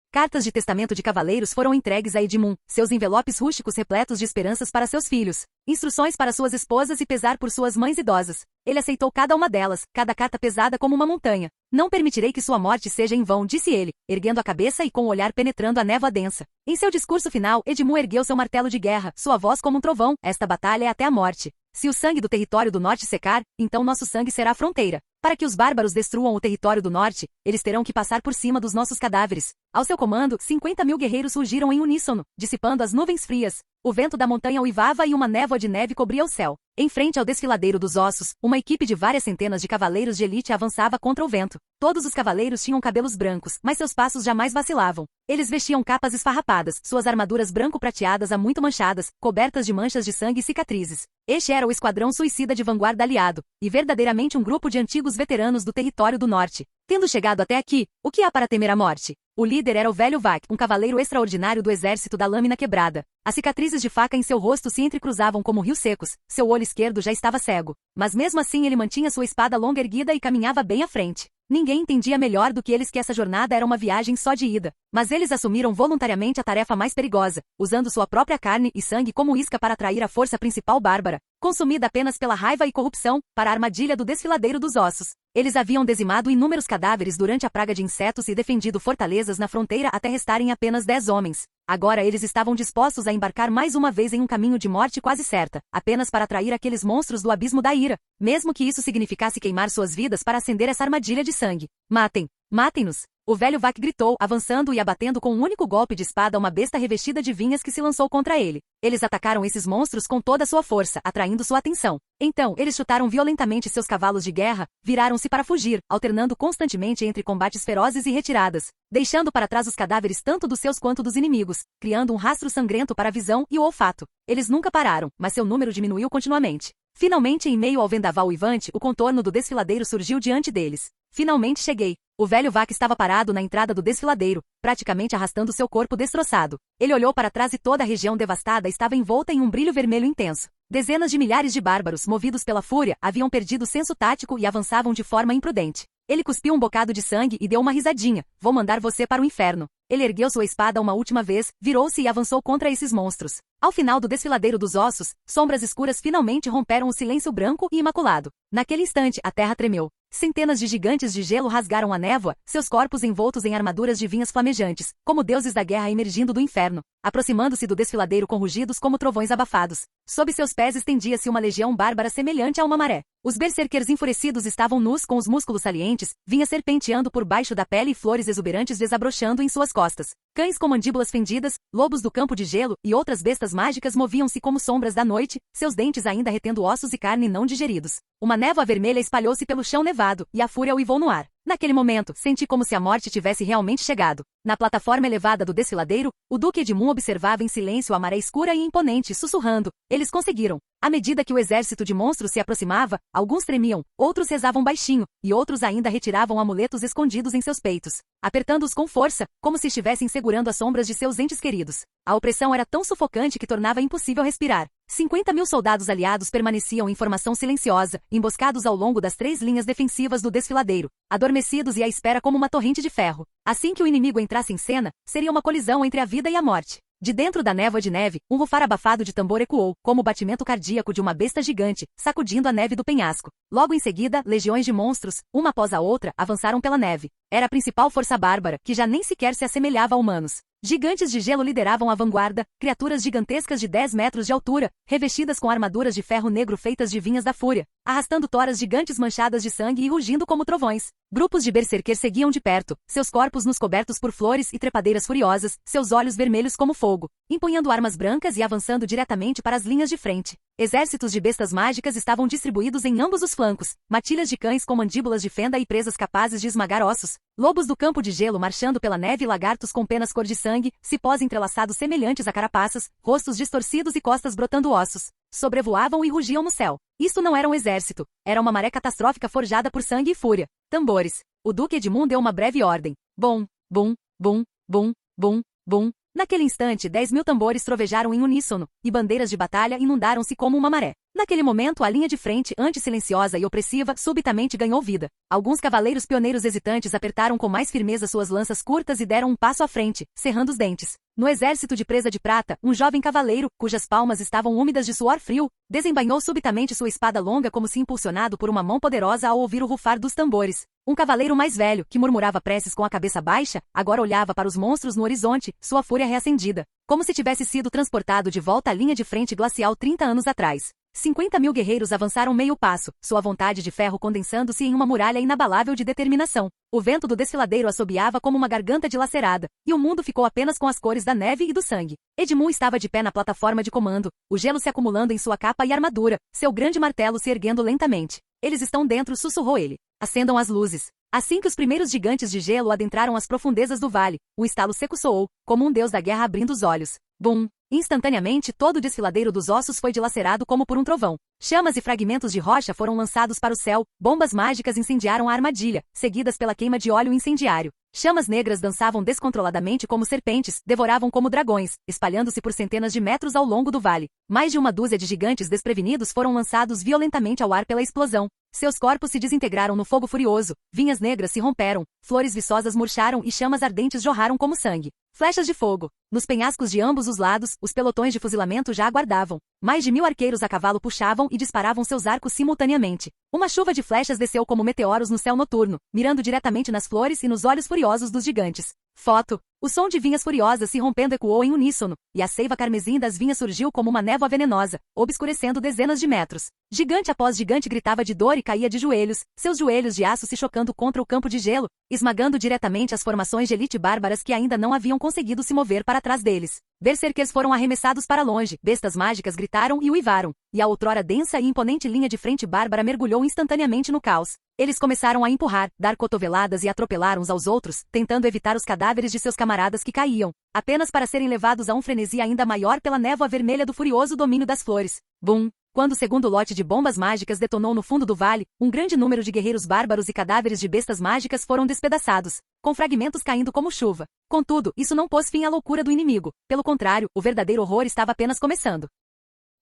Cartas de testamento de cavaleiros foram entregues a Edmund, seus envelopes rústicos repletos de esperanças para seus filhos, instruções para suas esposas e pesar por suas mães idosas. Ele aceitou cada uma delas, cada carta pesada como uma montanha. Não permitirei que sua morte seja em vão, disse ele, erguendo a cabeça e com o olhar penetrando a névoa densa. Em seu discurso final, Edmund ergueu seu martelo de guerra, sua voz como um trovão. Esta batalha é até a morte. Se o sangue do território do norte secar, então nosso sangue será a fronteira. Para que os bárbaros destruam o território do norte, eles terão que passar por cima dos nossos cadáveres. Ao seu comando, 50.000 guerreiros surgiram em uníssono, dissipando as nuvens frias. O vento da montanha uivava e uma névoa de neve cobria o céu. Em frente ao desfiladeiro dos ossos, uma equipe de várias centenas de cavaleiros de elite avançava contra o vento. Todos os cavaleiros tinham cabelos brancos, mas seus passos jamais vacilavam. Eles vestiam capas esfarrapadas, suas armaduras branco-prateadas há muito manchadas, cobertas de manchas de sangue e cicatrizes. Este era o esquadrão suicida de vanguarda aliado, e verdadeiramente um grupo de antigos veteranos do território do norte. Tendo chegado até aqui, o que há para temer a morte? O líder era o velho Vac, um cavaleiro extraordinário do exército da lâmina quebrada. As cicatrizes de faca em seu rosto se entrecruzavam como rios secos, seu olho esquerdo já estava cego. Mas mesmo assim ele mantinha sua espada longa erguida e caminhava bem à frente. Ninguém entendia melhor do que eles que essa jornada era uma viagem só de ida. Mas eles assumiram voluntariamente a tarefa mais perigosa, usando sua própria carne e sangue como isca para atrair a força principal bárbara, consumida apenas pela raiva e corrupção, para a armadilha do desfiladeiro dos ossos. Eles haviam dizimado inúmeros cadáveres durante a praga de insetos e defendido fortalezas na fronteira até restarem apenas 10 homens. Agora eles estavam dispostos a embarcar mais uma vez em um caminho de morte quase certa, apenas para atrair aqueles monstros do abismo da ira, mesmo que isso significasse queimar suas vidas para acender essa armadilha de sangue. Matem! Matem-nos! O velho Vac gritou, avançando e abatendo com um único golpe de espada uma besta revestida de vinhas que se lançou contra ele. Eles atacaram esses monstros com toda a sua força, atraindo sua atenção. Então, eles chutaram violentamente seus cavalos de guerra, viraram-se para fugir, alternando constantemente entre combates ferozes e retiradas, deixando para trás os cadáveres tanto dos seus quanto dos inimigos, criando um rastro sangrento para a visão e o olfato. Eles nunca pararam, mas seu número diminuiu continuamente. Finalmente, em meio ao vendaval uivante, o contorno do desfiladeiro surgiu diante deles. Finalmente cheguei. O velho Vac estava parado na entrada do desfiladeiro, praticamente arrastando seu corpo destroçado. Ele olhou para trás e toda a região devastada estava envolta em um brilho vermelho intenso. Dezenas de milhares de bárbaros, movidos pela fúria, haviam perdido o senso tático e avançavam de forma imprudente. Ele cuspiu um bocado de sangue e deu uma risadinha. Vou mandar você para o inferno. Ele ergueu sua espada uma última vez, virou-se e avançou contra esses monstros. Ao final do desfiladeiro dos ossos, sombras escuras finalmente romperam o silêncio branco e imaculado. Naquele instante, a terra tremeu. Centenas de gigantes de gelo rasgaram a névoa, seus corpos envoltos em armaduras de vinhas flamejantes, como deuses da guerra emergindo do inferno, aproximando-se do desfiladeiro com rugidos como trovões abafados. Sob seus pés estendia-se uma legião bárbara semelhante a uma maré. Os berserkers enfurecidos estavam nus com os músculos salientes, vinhas serpenteando por baixo da pele e flores exuberantes desabrochando em suas costas. Cães com mandíbulas fendidas, lobos do campo de gelo e outras bestas mágicas moviam-se como sombras da noite, seus dentes ainda retendo ossos e carne não digeridos. Uma névoa vermelha espalhou-se pelo chão nevado, e a fúria uivou no ar. Naquele momento, senti como se a morte tivesse realmente chegado. Na plataforma elevada do desfiladeiro, o Duque Edmund observava em silêncio a maré escura e imponente, sussurrando. Eles conseguiram. À medida que o exército de monstros se aproximava, alguns tremiam, outros rezavam baixinho, e outros ainda retiravam amuletos escondidos em seus peitos, apertando-os com força, como se estivessem segurando as sombras de seus entes queridos. A opressão era tão sufocante que tornava impossível respirar. 50.000 soldados aliados permaneciam em formação silenciosa, emboscados ao longo das 3 linhas defensivas do desfiladeiro, adormecidos e à espera como uma torrente de ferro. Assim que o inimigo entrasse em cena, seria uma colisão entre a vida e a morte. De dentro da névoa de neve, um rufar abafado de tambor ecoou, como o batimento cardíaco de uma besta gigante, sacudindo a neve do penhasco. Logo em seguida, legiões de monstros, uma após a outra, avançaram pela neve. Era a principal força bárbara, que já nem sequer se assemelhava a humanos. Gigantes de gelo lideravam a vanguarda, criaturas gigantescas de 10 metros de altura, revestidas com armaduras de ferro negro feitas de vinhas da fúria, arrastando toras gigantes manchadas de sangue e rugindo como trovões. Grupos de berserkers seguiam de perto, seus corpos nos cobertos por flores e trepadeiras furiosas, seus olhos vermelhos como fogo, empunhando armas brancas e avançando diretamente para as linhas de frente. Exércitos de bestas mágicas estavam distribuídos em ambos os flancos, matilhas de cães com mandíbulas de fenda e presas capazes de esmagar ossos, lobos do campo de gelo marchando pela neve e lagartos com penas cor de sangue, cipós entrelaçados semelhantes a carapaças, rostos distorcidos e costas brotando ossos. Sobrevoavam e rugiam no céu. Isto não era um exército, era uma maré catastrófica forjada por sangue e fúria. Tambores. O Duque Edmund deu uma breve ordem. Bum, bum, bum, bum, bum, bum. Naquele instante, 10.000 tambores trovejaram em uníssono, e bandeiras de batalha inundaram-se como uma maré. Naquele momento, a linha de frente, antes silenciosa e opressiva, subitamente ganhou vida. Alguns cavaleiros pioneiros hesitantes apertaram com mais firmeza suas lanças curtas e deram um passo à frente, cerrando os dentes. No exército de presa de prata, um jovem cavaleiro, cujas palmas estavam úmidas de suor frio, desembainhou subitamente sua espada longa como se impulsionado por uma mão poderosa ao ouvir o rufar dos tambores. Um cavaleiro mais velho, que murmurava preces com a cabeça baixa, agora olhava para os monstros no horizonte, sua fúria reacendida, como se tivesse sido transportado de volta à linha de frente glacial 30 anos atrás. 50.000 guerreiros avançaram meio passo, sua vontade de ferro condensando-se em uma muralha inabalável de determinação. O vento do desfiladeiro assobiava como uma garganta dilacerada, e o mundo ficou apenas com as cores da neve e do sangue. Edmund estava de pé na plataforma de comando, o gelo se acumulando em sua capa e armadura, seu grande martelo se erguendo lentamente. Eles estão dentro, sussurrou ele. Acendam as luzes. Assim que os primeiros gigantes de gelo adentraram as profundezas do vale, um estalo seco soou, como um deus da guerra abrindo os olhos. Bum! Instantaneamente todo o desfiladeiro dos ossos foi dilacerado como por um trovão. Chamas e fragmentos de rocha foram lançados para o céu, bombas mágicas incendiaram a armadilha, seguidas pela queima de óleo incendiário. Chamas negras dançavam descontroladamente como serpentes, devoravam como dragões, espalhando-se por centenas de metros ao longo do vale. Mais de uma dúzia de gigantes desprevenidos foram lançados violentamente ao ar pela explosão. Seus corpos se desintegraram no fogo furioso, vinhas negras se romperam, flores viçosas murcharam e chamas ardentes jorraram como sangue. Flechas de fogo. Nos penhascos de ambos os lados, os pelotões de fuzilamento já aguardavam. Mais de 1000 arqueiros a cavalo puxavam e disparavam seus arcos simultaneamente. Uma chuva de flechas desceu como meteoros no céu noturno, mirando diretamente nas flores e nos olhos furiosos dos gigantes. Foto. O som de vinhas furiosas se rompendo ecoou em uníssono, e a seiva carmesim das vinhas surgiu como uma névoa venenosa, obscurecendo dezenas de metros. Gigante após gigante gritava de dor e caía de joelhos, seus joelhos de aço se chocando contra o campo de gelo, esmagando diretamente as formações de elite bárbaras que ainda não haviam conseguido se mover para trás deles. Berserkers foram arremessados para longe, bestas mágicas gritaram e uivaram, e a outrora densa e imponente linha de frente bárbara mergulhou instantaneamente no caos. Eles começaram a empurrar, dar cotoveladas e atropelar uns aos outros, tentando evitar os cadáveres de seus camaradas que caíam, apenas para serem levados a um frenesi ainda maior pela névoa vermelha do furioso domínio das flores. Bum! Quando o segundo lote de bombas mágicas detonou no fundo do vale, um grande número de guerreiros bárbaros e cadáveres de bestas mágicas foram despedaçados, com fragmentos caindo como chuva. Contudo, isso não pôs fim à loucura do inimigo. Pelo contrário, o verdadeiro horror estava apenas começando.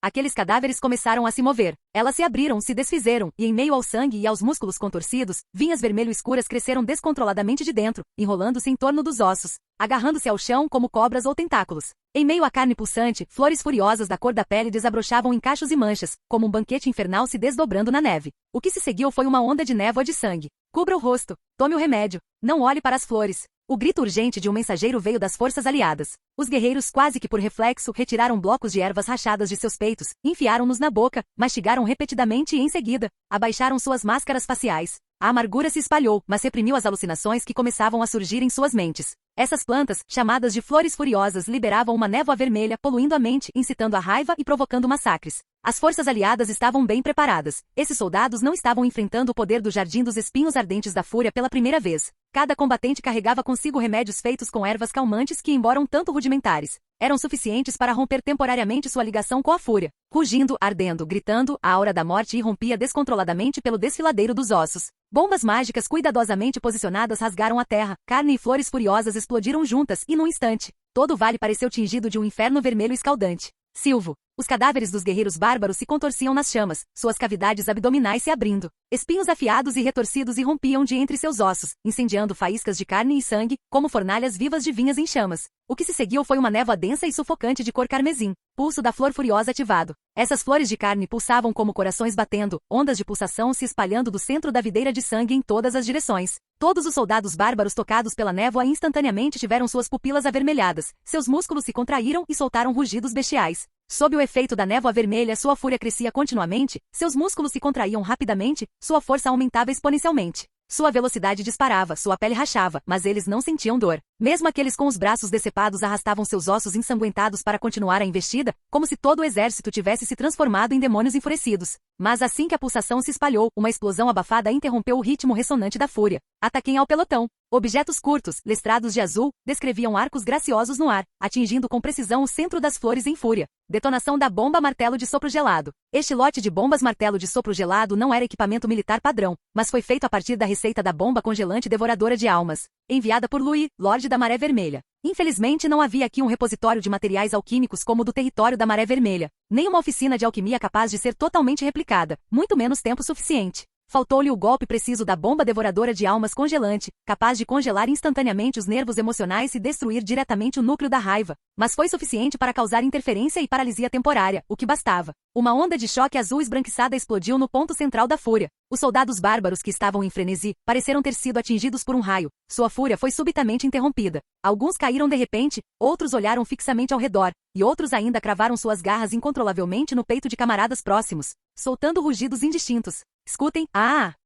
Aqueles cadáveres começaram a se mover. Elas se abriram, se desfizeram, e em meio ao sangue e aos músculos contorcidos, vinhas vermelho escuras cresceram descontroladamente de dentro, enrolando-se em torno dos ossos, agarrando-se ao chão como cobras ou tentáculos. Em meio à carne pulsante, flores furiosas da cor da pele desabrochavam em cachos e manchas, como um banquete infernal se desdobrando na neve. O que se seguiu foi uma onda de névoa de sangue. Cubra o rosto. Tome o remédio. Não olhe para as flores. O grito urgente de um mensageiro veio das forças aliadas. Os guerreiros, quase que por reflexo, retiraram blocos de ervas rachadas de seus peitos, enfiaram-nos na boca, mastigaram repetidamente e em seguida, abaixaram suas máscaras faciais. A amargura se espalhou, mas reprimiu as alucinações que começavam a surgir em suas mentes. Essas plantas, chamadas de flores furiosas, liberavam uma névoa vermelha, poluindo a mente, incitando a raiva e provocando massacres. As forças aliadas estavam bem preparadas. Esses soldados não estavam enfrentando o poder do Jardim dos Espinhos Ardentes da Fúria pela primeira vez. Cada combatente carregava consigo remédios feitos com ervas calmantes que, embora um tanto rudimentares, eram suficientes para romper temporariamente sua ligação com a fúria. Rugindo, ardendo, gritando, a aura da morte irrompia descontroladamente pelo desfiladeiro dos ossos. Bombas mágicas cuidadosamente posicionadas rasgaram a terra, carne e flores furiosas explodiram juntas e, num instante, todo o vale pareceu tingido de um inferno vermelho escaldante. Silvo. Os cadáveres dos guerreiros bárbaros se contorciam nas chamas, suas cavidades abdominais se abrindo. Espinhos afiados e retorcidos irrompiam de entre seus ossos, incendiando faíscas de carne e sangue, como fornalhas vivas de vinhas em chamas. O que se seguiu foi uma névoa densa e sufocante de cor carmesim, pulso da flor furiosa ativado. Essas flores de carne pulsavam como corações batendo, ondas de pulsação se espalhando do centro da videira de sangue em todas as direções. Todos os soldados bárbaros tocados pela névoa instantaneamente tiveram suas pupilas avermelhadas, seus músculos se contraíram e soltaram rugidos bestiais. Sob o efeito da névoa vermelha, sua fúria crescia continuamente, seus músculos se contraíam rapidamente, sua força aumentava exponencialmente. Sua velocidade disparava, sua pele rachava, mas eles não sentiam dor. Mesmo aqueles com os braços decepados arrastavam seus ossos ensanguentados para continuar a investida, como se todo o exército tivesse se transformado em demônios enfurecidos. Mas assim que a pulsação se espalhou, uma explosão abafada interrompeu o ritmo ressonante da fúria. Ataquem ao pelotão. Objetos curtos, listrados de azul, descreviam arcos graciosos no ar, atingindo com precisão o centro das flores em fúria. Detonação da bomba martelo de sopro gelado. Este lote de bombas martelo de sopro gelado não era equipamento militar padrão, mas foi feito a partir da receita da bomba congelante devoradora de almas, enviada por Louis, Lorde da Maré Vermelha. Infelizmente não havia aqui um repositório de materiais alquímicos como o do território da Maré Vermelha, nem uma oficina de alquimia capaz de ser totalmente replicada, muito menos tempo suficiente. Faltou-lhe o golpe preciso da bomba devoradora de almas congelante, capaz de congelar instantaneamente os nervos emocionais e destruir diretamente o núcleo da raiva, mas foi suficiente para causar interferência e paralisia temporária, o que bastava. Uma onda de choque azul esbranquiçada explodiu no ponto central da fúria. Os soldados bárbaros que estavam em frenesi pareceram ter sido atingidos por um raio. Sua fúria foi subitamente interrompida. Alguns caíram de repente, outros olharam fixamente ao redor, e outros ainda cravaram suas garras incontrolavelmente no peito de camaradas próximos, soltando rugidos indistintos. Escutem,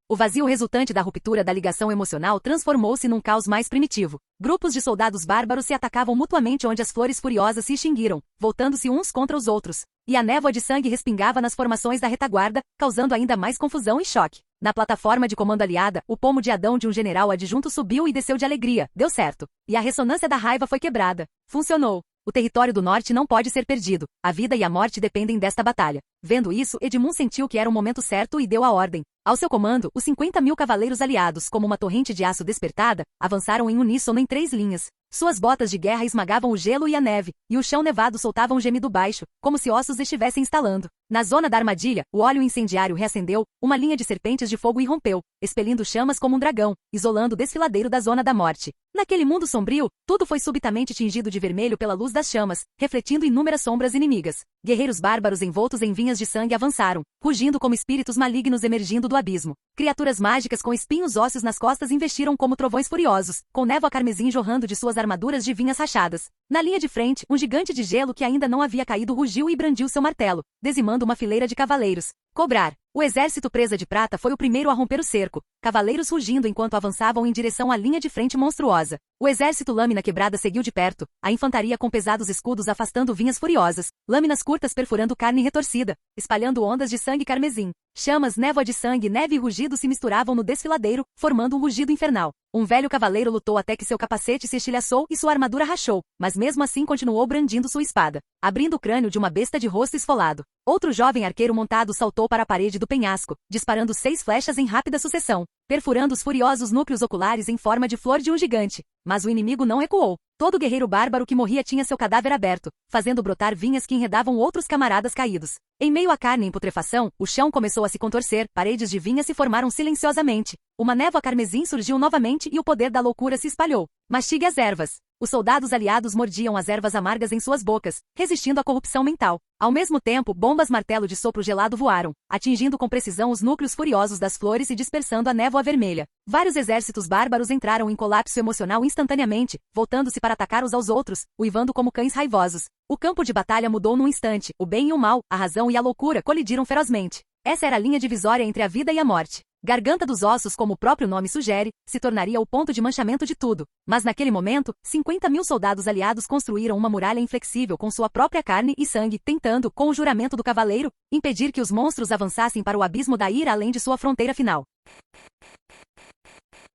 O vazio resultante da ruptura da ligação emocional transformou-se num caos mais primitivo. Grupos de soldados bárbaros se atacavam mutuamente onde as flores furiosas se extinguiram, voltando-se uns contra os outros. E a névoa de sangue respingava nas formações da retaguarda, causando ainda mais confusão e choque. Na plataforma de comando aliada, o pomo de Adão de um general adjunto subiu e desceu de alegria. Deu certo. E a ressonância da raiva foi quebrada. Funcionou. O território do norte não pode ser perdido. A vida e a morte dependem desta batalha. Vendo isso, Edmund sentiu que era o momento certo e deu a ordem. Ao seu comando, os 50.000 cavaleiros aliados, como uma torrente de aço despertada, avançaram em uníssono em 3 linhas. Suas botas de guerra esmagavam o gelo e a neve, e o chão nevado soltava um gemido baixo, como se ossos estivessem estalando. Na zona da armadilha, o óleo incendiário reacendeu, uma linha de serpentes de fogo irrompeu, expelindo chamas como um dragão, isolando o desfiladeiro da zona da morte. Naquele mundo sombrio, tudo foi subitamente tingido de vermelho pela luz das chamas, refletindo inúmeras sombras inimigas. Guerreiros bárbaros envoltos em vinhas de sangue avançaram, rugindo como espíritos malignos emergindo do abismo. Criaturas mágicas com espinhos ósseos nas costas investiram como trovões furiosos, com névoa carmesim jorrando de suas armaduras de vinhas rachadas. Na linha de frente, um gigante de gelo que ainda não havia caído rugiu e brandiu seu martelo, dizimando uma fileira de cavaleiros. Cobrar. O exército presa de prata foi o primeiro a romper o cerco, cavaleiros rugindo enquanto avançavam em direção à linha de frente monstruosa. O exército lâmina quebrada seguiu de perto, a infantaria com pesados escudos afastando vinhas furiosas, lâminas curtas perfurando carne retorcida, espalhando ondas de sangue carmesim. Chamas, névoa de sangue, neve e rugido se misturavam no desfiladeiro, formando um rugido infernal. Um velho cavaleiro lutou até que seu capacete se estilhaçou e sua armadura rachou, mas mesmo assim continuou brandindo sua espada, abrindo o crânio de uma besta de rosto esfolado. Outro jovem arqueiro montado saltou para a parede do penhasco, disparando 6 flechas em rápida sucessão, perfurando os furiosos núcleos oculares em forma de flor de um gigante. Mas o inimigo não recuou. Todo guerreiro bárbaro que morria tinha seu cadáver aberto, fazendo brotar vinhas que enredavam outros camaradas caídos. Em meio à carne em putrefação, o chão começou a se contorcer, paredes de vinha se formaram silenciosamente. Uma névoa carmesim surgiu novamente e o poder da loucura se espalhou. Mastigue as ervas. Os soldados aliados mordiam as ervas amargas em suas bocas, resistindo à corrupção mental. Ao mesmo tempo, bombas martelo de sopro gelado voaram, atingindo com precisão os núcleos furiosos das flores e dispersando a névoa vermelha. Vários exércitos bárbaros entraram em colapso emocional instantaneamente, voltando-se para atacar uns aos outros, uivando como cães raivosos. O campo de batalha mudou num instante, o bem e o mal, a razão e a loucura colidiram ferozmente. Essa era a linha divisória entre a vida e a morte. Garganta dos ossos, como o próprio nome sugere, se tornaria o ponto de manchamento de tudo. Mas naquele momento, 50.000 soldados aliados construíram uma muralha inflexível com sua própria carne e sangue, tentando, com o juramento do cavaleiro, impedir que os monstros avançassem para o abismo da ira além de sua fronteira final.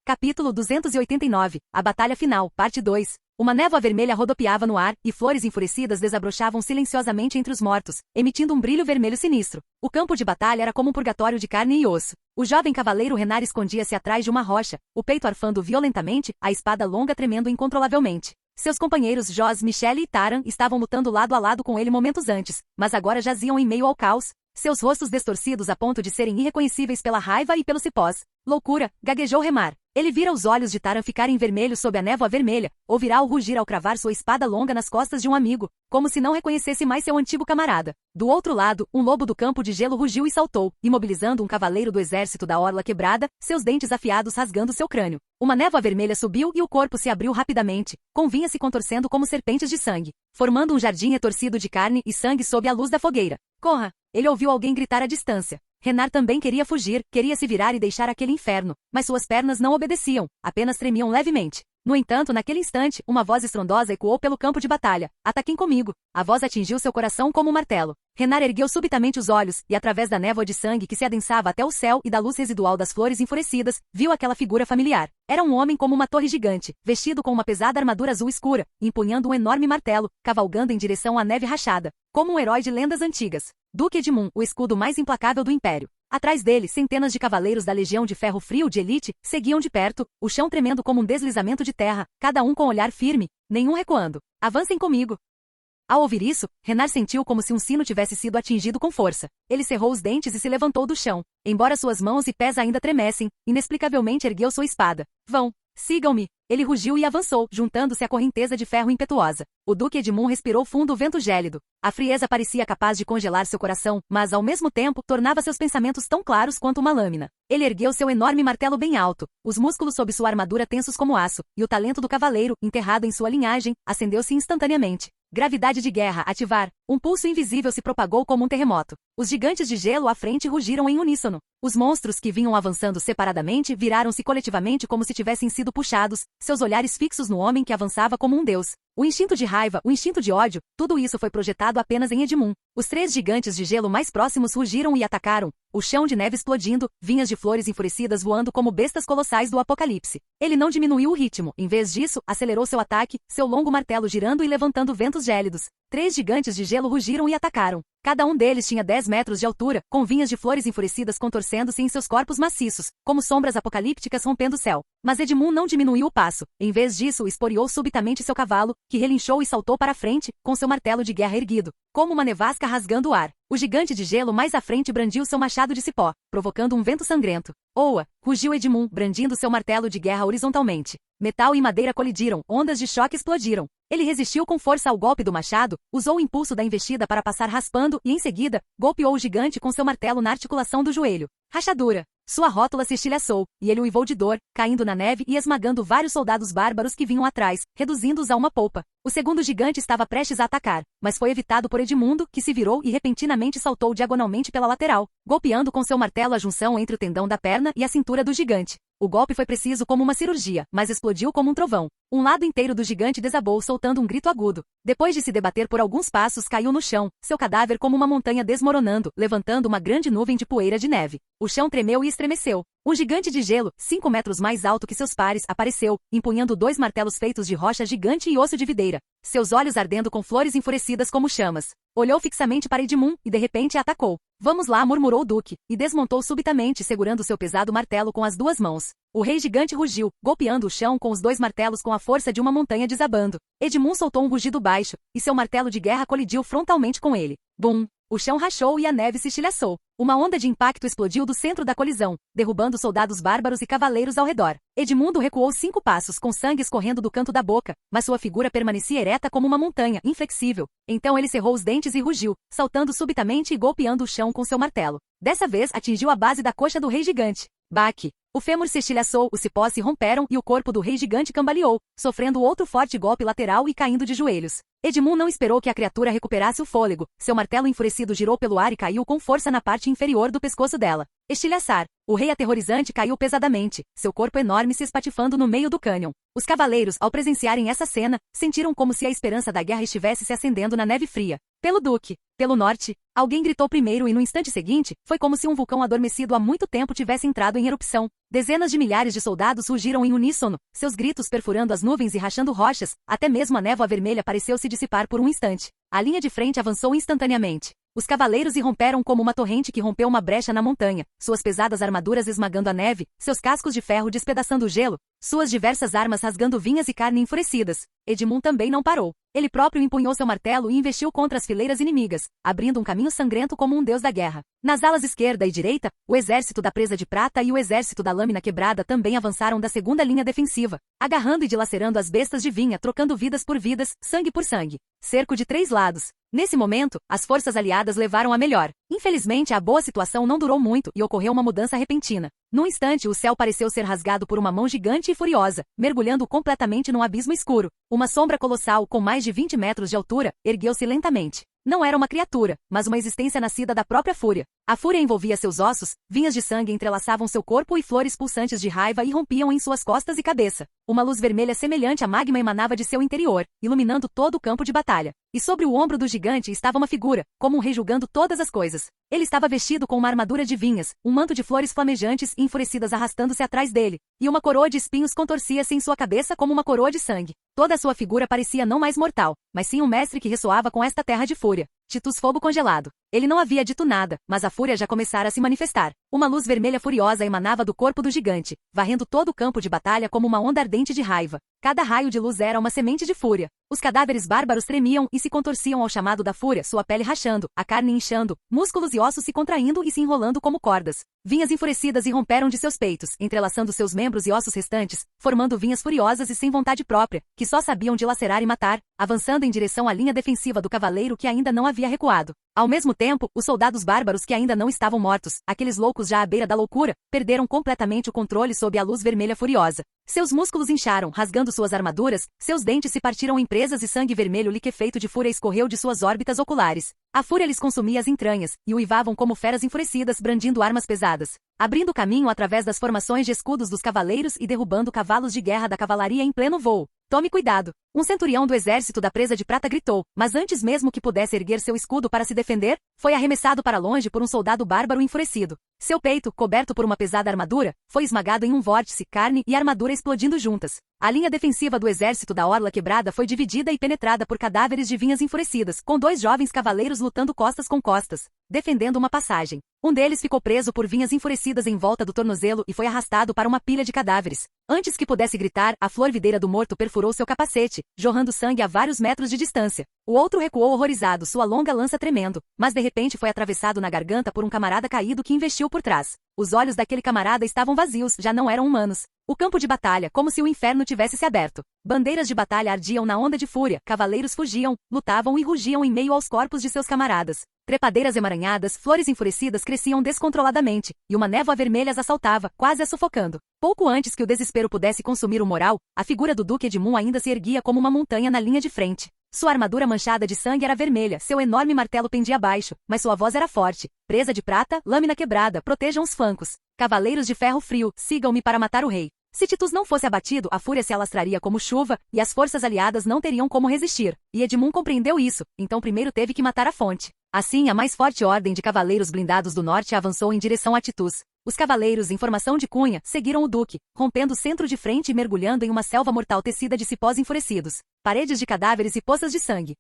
Capítulo 289. A Batalha Final, Parte 2. Uma névoa vermelha rodopiava no ar, e flores enfurecidas desabrochavam silenciosamente entre os mortos, emitindo um brilho vermelho sinistro. O campo de batalha era como um purgatório de carne e osso. O jovem cavaleiro Renar escondia-se atrás de uma rocha, o peito arfando violentamente, a espada longa tremendo incontrolavelmente. Seus companheiros Jos, Michelle e Taran estavam lutando lado a lado com ele momentos antes, mas agora jaziam em meio ao caos, seus rostos distorcidos a ponto de serem irreconhecíveis pela raiva e pelos cipós. Loucura, gaguejou Remar. Ele vira os olhos de Taran ficarem vermelhos sob a névoa vermelha, ouvirá o rugir ao cravar sua espada longa nas costas de um amigo, como se não reconhecesse mais seu antigo camarada. Do outro lado, um lobo do campo de gelo rugiu e saltou, imobilizando um cavaleiro do exército da orla quebrada, seus dentes afiados rasgando seu crânio. Uma névoa vermelha subiu e o corpo se abriu rapidamente, com vinhas se contorcendo como serpentes de sangue, formando um jardim retorcido de carne e sangue sob a luz da fogueira. Corra! Ele ouviu alguém gritar à distância. Renar também queria fugir, queria se virar e deixar aquele inferno, mas suas pernas não obedeciam, apenas tremiam levemente. No entanto, naquele instante, uma voz estrondosa ecoou pelo campo de batalha. Ataquem comigo. A voz atingiu seu coração como um martelo. Renar ergueu subitamente os olhos, e através da névoa de sangue que se adensava até o céu e da luz residual das flores enfurecidas, viu aquela figura familiar. Era um homem como uma torre gigante, vestido com uma pesada armadura azul escura, empunhando um enorme martelo, cavalgando em direção à neve rachada, como um herói de lendas antigas. Duque Edmund, o escudo mais implacável do Império. Atrás dele, centenas de cavaleiros da Legião de Ferro Frio de elite seguiam de perto, o chão tremendo como um deslizamento de terra, cada um com olhar firme, nenhum recuando. Avancem comigo. Ao ouvir isso, Renar sentiu como se um sino tivesse sido atingido com força. Ele cerrou os dentes e se levantou do chão. Embora suas mãos e pés ainda tremessem, inexplicavelmente ergueu sua espada. Vão, sigam-me. Ele rugiu e avançou, juntando-se à correnteza de ferro impetuosa. O Duque Edmund respirou fundo o vento gélido. A frieza parecia capaz de congelar seu coração, mas ao mesmo tempo tornava seus pensamentos tão claros quanto uma lâmina. Ele ergueu seu enorme martelo bem alto, os músculos sob sua armadura tensos como aço, e o talento do cavaleiro, enterrado em sua linhagem, acendeu-se instantaneamente. Gravidade de guerra, ativar. Um pulso invisível se propagou como um terremoto. Os gigantes de gelo à frente rugiram em uníssono. Os monstros que vinham avançando separadamente viraram-se coletivamente como se tivessem sido puxados, seus olhares fixos no homem que avançava como um deus. O instinto de raiva, o instinto de ódio, tudo isso foi projetado apenas em Edmund. Os 3 gigantes de gelo mais próximos rugiram e atacaram, o chão de neve explodindo, vinhas de flores enfurecidas voando como bestas colossais do apocalipse. Ele não diminuiu o ritmo, em vez disso, acelerou seu ataque, seu longo martelo girando e levantando ventos gélidos. 3 gigantes de gelo rugiram e atacaram. Cada um deles tinha 10 metros de altura, com vinhas de flores enfurecidas contorcendo-se em seus corpos maciços, como sombras apocalípticas rompendo o céu. Mas Edmund não diminuiu o passo. Em vez disso, esporeou subitamente seu cavalo, que relinchou e saltou para a frente, com seu martelo de guerra erguido, como uma nevasca rasgando o ar. O gigante de gelo mais à frente brandiu seu machado de cipó, provocando um vento sangrento. Oa! Rugiu Edmund, brandindo seu martelo de guerra horizontalmente. Metal e madeira colidiram, ondas de choque explodiram. Ele resistiu com força ao golpe do machado, usou o impulso da investida para passar raspando e, em seguida, golpeou o gigante com seu martelo na articulação do joelho. Rachadura! Sua rótula se estilhaçou, e ele uivou de dor, caindo na neve e esmagando vários soldados bárbaros que vinham atrás, reduzindo-os a uma polpa. O segundo gigante estava prestes a atacar, mas foi evitado por Edmundo, que se virou e repentinamente saltou diagonalmente pela lateral, golpeando com seu martelo a junção entre o tendão da perna e a cintura do gigante. O golpe foi preciso como uma cirurgia, mas explodiu como um trovão. Um lado inteiro do gigante desabou soltando um grito agudo. Depois de se debater por alguns passos, caiu no chão, seu cadáver como uma montanha desmoronando, levantando uma grande nuvem de poeira de neve. O chão tremeu e estremeceu. Um gigante de gelo, 5 metros mais alto que seus pares, apareceu, empunhando 2 martelos feitos de rocha gigante e osso de videira. Seus olhos ardendo com flores enfurecidas como chamas. Olhou fixamente para Edmund e de repente atacou. Vamos lá, murmurou o Duque, e desmontou subitamente segurando seu pesado martelo com as 2 mãos. O rei gigante rugiu, golpeando o chão com os 2 martelos com a força de uma montanha desabando. Edmund soltou um rugido baixo, e seu martelo de guerra colidiu frontalmente com ele. Bum! O chão rachou e a neve se estilhaçou. Uma onda de impacto explodiu do centro da colisão, derrubando soldados bárbaros e cavaleiros ao redor. Edmundo recuou 5 passos, com sangue escorrendo do canto da boca, mas sua figura permanecia ereta como uma montanha, inflexível. Então ele cerrou os dentes e rugiu, saltando subitamente e golpeando o chão com seu martelo. Dessa vez atingiu a base da coxa do rei gigante. Baque! O fêmur se estilhaçou, os cipós se romperam e o corpo do rei gigante cambaleou, sofrendo outro forte golpe lateral e caindo de joelhos. Edmund não esperou que a criatura recuperasse o fôlego. Seu martelo enfurecido girou pelo ar e caiu com força na parte inferior do pescoço dela. Estilhaçar. O rei aterrorizante caiu pesadamente, seu corpo enorme se espatifando no meio do cânion. Os cavaleiros, ao presenciarem essa cena, sentiram como se a esperança da guerra estivesse se acendendo na neve fria. Pelo Duque. Pelo norte. Alguém gritou primeiro e no instante seguinte, foi como se um vulcão adormecido há muito tempo tivesse entrado em erupção. Dezenas de milhares de soldados rugiram em uníssono, seus gritos perfurando as nuvens e rachando rochas, até mesmo a névoa vermelha pareceu se dissipar por um instante. A linha de frente avançou instantaneamente. Os cavaleiros irromperam como uma torrente que rompeu uma brecha na montanha, suas pesadas armaduras esmagando a neve, seus cascos de ferro despedaçando o gelo, suas diversas armas rasgando vinhas e carne enfurecidas. Edmund também não parou. Ele próprio empunhou seu martelo e investiu contra as fileiras inimigas, abrindo um caminho sangrento como um deus da guerra. Nas alas esquerda e direita, o exército da presa de prata e o exército da lâmina quebrada também avançaram da segunda linha defensiva, agarrando e dilacerando as bestas de vinha, trocando vidas por vidas, sangue por sangue. Cerco de 3 lados. Nesse momento, as forças aliadas levaram a melhor. Infelizmente, a boa situação não durou muito e ocorreu uma mudança repentina. Num instante, o céu pareceu ser rasgado por uma mão gigante e furiosa, mergulhando completamente num abismo escuro. Uma sombra colossal, com mais de 20 metros de altura, ergueu-se lentamente. Não era uma criatura, mas uma existência nascida da própria fúria. A fúria envolvia seus ossos, vinhas de sangue entrelaçavam seu corpo e flores pulsantes de raiva irrompiam em suas costas e cabeça. Uma luz vermelha semelhante a magma emanava de seu interior, iluminando todo o campo de batalha. E sobre o ombro do gigante estava uma figura, como um rei julgando todas as coisas. Ele estava vestido com uma armadura de vinhas, um manto de flores flamejantes e enfurecidas arrastando-se atrás dele, e uma coroa de espinhos contorcia-se em sua cabeça como uma coroa de sangue. Toda a sua figura parecia não mais mortal, mas sim um mestre que ressoava com esta terra de fúria. Titus Fogo Congelado. Ele não havia dito nada, mas a fúria já começara a se manifestar. Uma luz vermelha furiosa emanava do corpo do gigante, varrendo todo o campo de batalha como uma onda ardente de raiva. Cada raio de luz era uma semente de fúria. Os cadáveres bárbaros tremiam e se contorciam ao chamado da fúria, sua pele rachando, a carne inchando, músculos e ossos se contraindo e se enrolando como cordas. Vinhas enfurecidas irromperam de seus peitos, entrelaçando seus membros e ossos restantes, formando vinhas furiosas e sem vontade própria, que só sabiam dilacerar e matar, avançando em direção à linha defensiva do cavaleiro que ainda não havia recuado. Ao mesmo tempo, os soldados bárbaros que ainda não estavam mortos, aqueles loucos já à beira da loucura, perderam completamente o controle sob a luz vermelha furiosa. Seus músculos incharam, rasgando suas armaduras, seus dentes se partiram em presas e sangue vermelho liquefeito de fúria escorreu de suas órbitas oculares. A fúria lhes consumia as entranhas, e uivavam como feras enfurecidas brandindo armas pesadas, abrindo caminho através das formações de escudos dos cavaleiros e derrubando cavalos de guerra da cavalaria em pleno voo. Tome cuidado! Um centurião do exército da presa de prata gritou, mas antes mesmo que pudesse erguer seu escudo para se defender, foi arremessado para longe por um soldado bárbaro enfurecido. Seu peito, coberto por uma pesada armadura, foi esmagado em um vórtice, carne e armadura explodindo juntas. A linha defensiva do exército da Orla Quebrada foi dividida e penetrada por cadáveres de vinhas enfurecidas, com 2 jovens cavaleiros lutando costas com costas, defendendo uma passagem. Um deles ficou preso por vinhas enfurecidas em volta do tornozelo e foi arrastado para uma pilha de cadáveres. Antes que pudesse gritar, a flor videira do morto perfurou seu capacete, jorrando sangue a vários metros de distância. O outro recuou horrorizado, sua longa lança tremendo, mas de repente foi atravessado na garganta por um camarada caído que investiu por trás. Os olhos daquele camarada estavam vazios, já não eram humanos. O campo de batalha, como se o inferno tivesse se aberto. Bandeiras de batalha ardiam na onda de fúria, cavaleiros fugiam, lutavam e rugiam em meio aos corpos de seus camaradas. Trepadeiras emaranhadas, flores enfurecidas cresciam descontroladamente, e uma névoa vermelha as assaltava, quase as sufocando. Pouco antes que o desespero pudesse consumir o moral, a figura do Duque Edmund ainda se erguia como uma montanha na linha de frente. Sua armadura manchada de sangue era vermelha, seu enorme martelo pendia abaixo, mas sua voz era forte. Presa de prata, lâmina quebrada, protejam os flancos. Cavaleiros de ferro frio, sigam-me para matar o rei. Se Titus não fosse abatido, a fúria se alastraria como chuva, e as forças aliadas não teriam como resistir. E Edmund compreendeu isso, então primeiro teve que matar a fonte. Assim, a mais forte ordem de cavaleiros blindados do norte avançou em direção a Titus. Os cavaleiros, em formação de cunha, seguiram o duque, rompendo o centro de frente e mergulhando em uma selva mortal tecida de cipós enfurecidos, paredes de cadáveres e poças de sangue.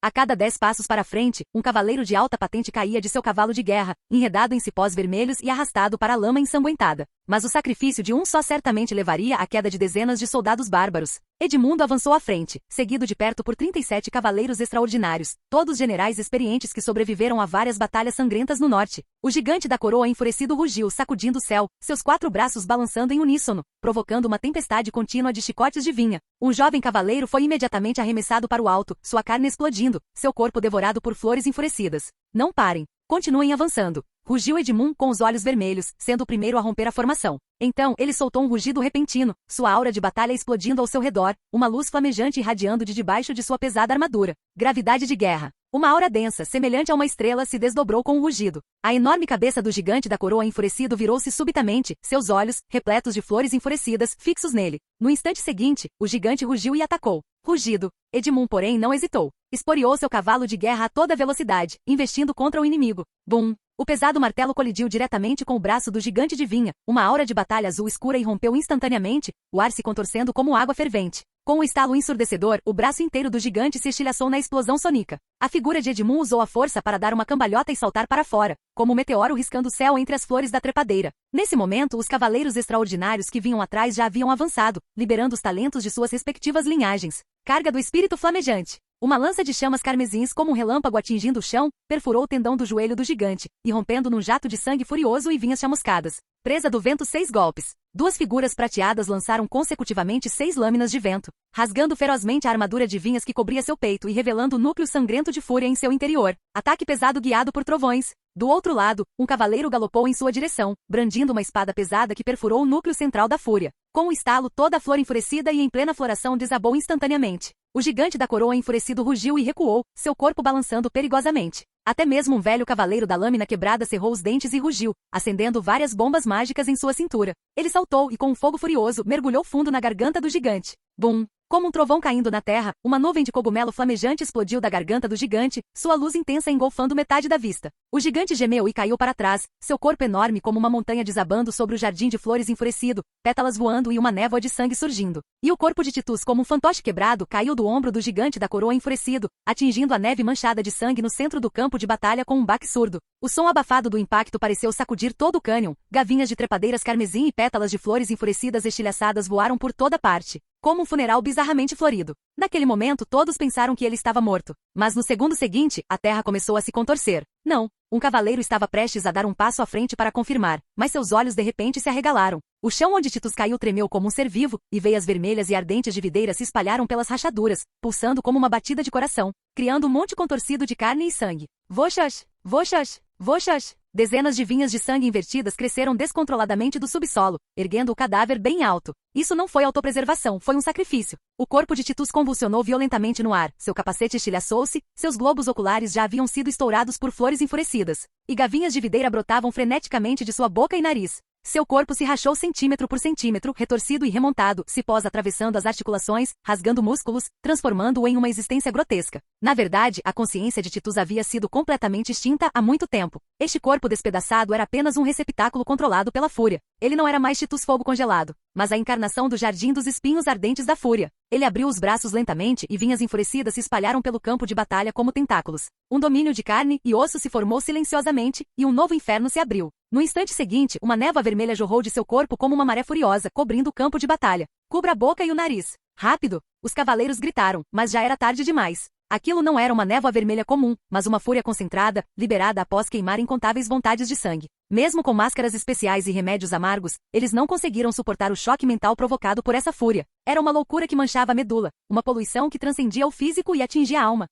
A cada 10 passos para frente, um cavaleiro de alta patente caía de seu cavalo de guerra, enredado em cipós vermelhos e arrastado para a lama ensanguentada. Mas o sacrifício de um só certamente levaria à queda de dezenas de soldados bárbaros. Edmundo avançou à frente, seguido de perto por 37 cavaleiros extraordinários, todos generais experientes que sobreviveram a várias batalhas sangrentas no norte. O gigante da coroa enfurecido rugiu, sacudindo o céu, seus 4 braços balançando em uníssono, provocando uma tempestade contínua de chicotes de vinha. Um jovem cavaleiro foi imediatamente arremessado para o alto, sua carne explodindo, seu corpo devorado por flores enfurecidas. Não parem. Continuem avançando. Rugiu Edmund com os olhos vermelhos, sendo o primeiro a romper a formação. Então, ele soltou um rugido repentino, sua aura de batalha explodindo ao seu redor, uma luz flamejante irradiando de debaixo de sua pesada armadura. Gravidade de guerra. Uma aura densa, semelhante a uma estrela, se desdobrou com o rugido. A enorme cabeça do gigante da coroa enfurecido virou-se subitamente, seus olhos, repletos de flores enfurecidas, fixos nele. No instante seguinte, o gigante rugiu e atacou. Rugido. Edmund, porém, não hesitou. Esporeou seu cavalo de guerra a toda velocidade, investindo contra o inimigo. Bum! O pesado martelo colidiu diretamente com o braço do gigante de vinha, uma aura de batalha azul escura irrompeu instantaneamente, o ar se contorcendo como água fervente. Com um estalo ensurdecedor, o braço inteiro do gigante se estilhaçou na explosão sonica. A figura de Edmund usou a força para dar uma cambalhota e saltar para fora, como um meteoro riscando o céu entre as flores da trepadeira. Nesse momento, os cavaleiros extraordinários que vinham atrás já haviam avançado, liberando os talentos de suas respectivas linhagens. Carga do espírito flamejante. Uma lança de chamas carmesins como um relâmpago atingindo o chão, perfurou o tendão do joelho do gigante, irrompendo num jato de sangue furioso e vinhas chamuscadas. Presa do vento 6 golpes. 2 figuras prateadas lançaram consecutivamente 6 lâminas de vento, rasgando ferozmente a armadura de vinhas que cobria seu peito e revelando o núcleo sangrento de fúria em seu interior. Ataque pesado guiado por trovões. Do outro lado, um cavaleiro galopou em sua direção, brandindo uma espada pesada que perfurou o núcleo central da fúria. Com um estalo, toda a flor enfurecida e em plena floração desabou instantaneamente. O gigante da coroa enfurecido rugiu e recuou, seu corpo balançando perigosamente. Até mesmo um velho cavaleiro da lâmina quebrada cerrou os dentes e rugiu, acendendo várias bombas mágicas em sua cintura. Ele saltou e com um fogo furioso mergulhou fundo na garganta do gigante. Bum! Como um trovão caindo na terra, uma nuvem de cogumelo flamejante explodiu da garganta do gigante, sua luz intensa engolfando metade da vista. O gigante gemeu e caiu para trás, seu corpo enorme como uma montanha desabando sobre o jardim de flores enfurecido, pétalas voando e uma névoa de sangue surgindo. E o corpo de Titus como um fantoche quebrado caiu do ombro do gigante da coroa enfurecido, atingindo a neve manchada de sangue no centro do campo de batalha com um baque surdo. O som abafado do impacto pareceu sacudir todo o cânion, gavinhas de trepadeiras carmesim e pétalas de flores enfurecidas estilhaçadas voaram por toda parte, como um funeral bizarramente florido. Naquele momento todos pensaram que ele estava morto. Mas no segundo seguinte, a terra começou a se contorcer. Não, um cavaleiro estava prestes a dar um passo à frente para confirmar, mas seus olhos de repente se arregalaram. O chão onde Titus caiu tremeu como um ser vivo, e veias vermelhas e ardentes de videira se espalharam pelas rachaduras, pulsando como uma batida de coração, criando um monte contorcido de carne e sangue. Voxas! Voxas! Voxas! Dezenas de vinhas de sangue invertidas cresceram descontroladamente do subsolo, erguendo o cadáver bem alto. Isso não foi autopreservação, foi um sacrifício. O corpo de Titus convulsionou violentamente no ar, seu capacete estilhaçou-se, seus globos oculares já haviam sido estourados por flores enfurecidas, e gavinhas de videira brotavam freneticamente de sua boca e nariz. Seu corpo se rachou centímetro por centímetro, retorcido e remontado, cipós atravessando as articulações, rasgando músculos, transformando-o em uma existência grotesca. Na verdade, a consciência de Titus havia sido completamente extinta há muito tempo. Este corpo despedaçado era apenas um receptáculo controlado pela fúria. Ele não era mais Titus Fogo Congelado, mas a encarnação do Jardim dos Espinhos Ardentes da Fúria. Ele abriu os braços lentamente e vinhas enfurecidas se espalharam pelo campo de batalha como tentáculos. Um domínio de carne e osso se formou silenciosamente, e um novo inferno se abriu. No instante seguinte, uma névoa vermelha jorrou de seu corpo como uma maré furiosa, cobrindo o campo de batalha. Cubra a boca e o nariz. Rápido! Os cavaleiros gritaram, mas já era tarde demais. Aquilo não era uma névoa vermelha comum, mas uma fúria concentrada, liberada após queimar incontáveis vontades de sangue. Mesmo com máscaras especiais e remédios amargos, eles não conseguiram suportar o choque mental provocado por essa fúria. Era uma loucura que manchava a medula, uma poluição que transcendia o físico e atingia a alma.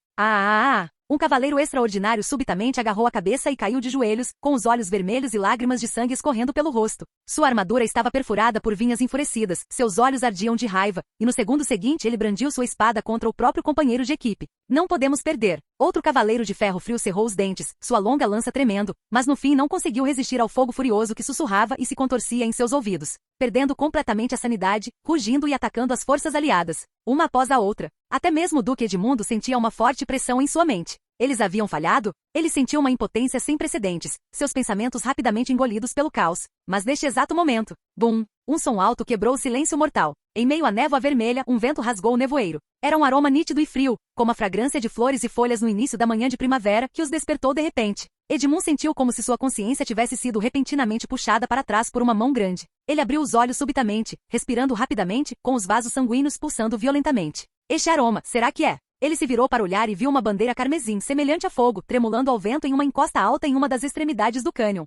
Um cavaleiro extraordinário subitamente agarrou a cabeça e caiu de joelhos, com os olhos vermelhos e lágrimas de sangue escorrendo pelo rosto. Sua armadura estava perfurada por vinhas enfurecidas, seus olhos ardiam de raiva, e no segundo seguinte ele brandiu sua espada contra o próprio companheiro de equipe. Não podemos perder. Outro cavaleiro de ferro frio cerrou os dentes, sua longa lança tremendo, mas no fim não conseguiu resistir ao fogo furioso que sussurrava e se contorcia em seus ouvidos, perdendo completamente a sanidade, rugindo e atacando as forças aliadas, uma após a outra. Até mesmo o Duque Edmundo sentia uma forte pressão em sua mente. Eles haviam falhado? Ele sentiu uma impotência sem precedentes, seus pensamentos rapidamente engolidos pelo caos. Mas neste exato momento, bum! Um som alto quebrou o silêncio mortal. Em meio à névoa vermelha, um vento rasgou o nevoeiro. Era um aroma nítido e frio, como a fragrância de flores e folhas no início da manhã de primavera, que os despertou de repente. Edmund sentiu como se sua consciência tivesse sido repentinamente puxada para trás por uma mão grande. Ele abriu os olhos subitamente, respirando rapidamente, com os vasos sanguíneos pulsando violentamente. Este aroma, será que é? Ele se virou para olhar e viu uma bandeira carmesim semelhante a fogo, tremulando ao vento em uma encosta alta em uma das extremidades do cânion.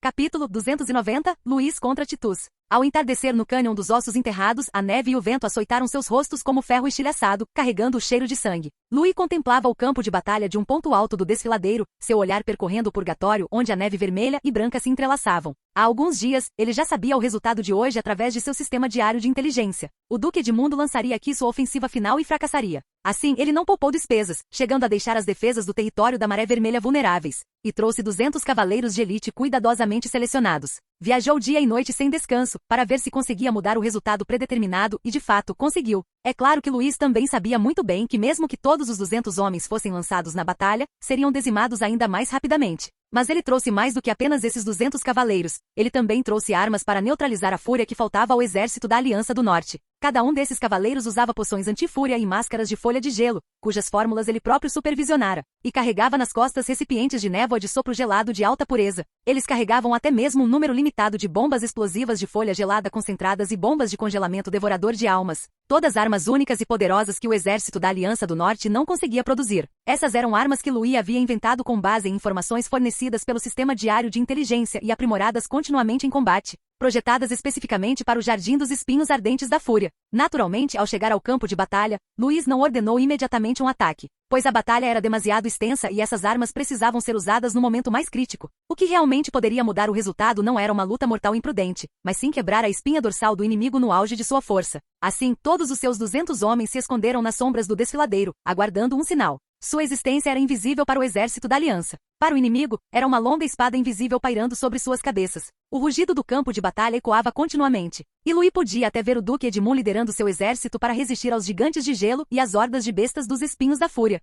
Capítulo 290, Luís contra Titus. Ao entardecer no cânion dos ossos enterrados, a neve e o vento açoitaram seus rostos como ferro estilhaçado, carregando o cheiro de sangue. Louis contemplava o campo de batalha de um ponto alto do desfiladeiro, seu olhar percorrendo o purgatório onde a neve vermelha e branca se entrelaçavam. Há alguns dias, ele já sabia o resultado de hoje através de seu sistema diário de inteligência. O Duque Edmundo lançaria aqui sua ofensiva final e fracassaria. Assim, ele não poupou despesas, chegando a deixar as defesas do território da Maré Vermelha vulneráveis, e trouxe 200 cavaleiros de elite cuidadosamente selecionados. Viajou dia e noite sem descanso, para ver se conseguia mudar o resultado predeterminado e de fato conseguiu. É claro que Luís também sabia muito bem que mesmo que todos os 200 homens fossem lançados na batalha, seriam dizimados ainda mais rapidamente. Mas ele trouxe mais do que apenas esses 200 cavaleiros. Ele também trouxe armas para neutralizar a fúria que faltava ao exército da Aliança do Norte. Cada um desses cavaleiros usava poções anti-fúria e máscaras de folha de gelo, cujas fórmulas ele próprio supervisionara, e carregava nas costas recipientes de névoa de sopro gelado de alta pureza. Eles carregavam até mesmo um número limitado de bombas explosivas de folha gelada concentradas e bombas de congelamento devorador de almas. Todas armas únicas e poderosas que o exército da Aliança do Norte não conseguia produzir. Essas eram armas que Louis havia inventado com base em informações fornecidas pelo sistema diário de inteligência e aprimoradas continuamente em combate, projetadas especificamente para o Jardim dos Espinhos Ardentes da Fúria. Naturalmente, ao chegar ao campo de batalha, Luís não ordenou imediatamente um ataque, pois a batalha era demasiado extensa e essas armas precisavam ser usadas no momento mais crítico. O que realmente poderia mudar o resultado não era uma luta mortal imprudente, mas sim quebrar a espinha dorsal do inimigo no auge de sua força. Assim, todos os seus 200 homens se esconderam nas sombras do desfiladeiro, aguardando um sinal. Sua existência era invisível para o exército da aliança. Para o inimigo, era uma longa espada invisível pairando sobre suas cabeças. O rugido do campo de batalha ecoava continuamente. E Louis podia até ver o Duque Edmund liderando seu exército para resistir aos gigantes de gelo e às hordas de bestas dos espinhos da fúria.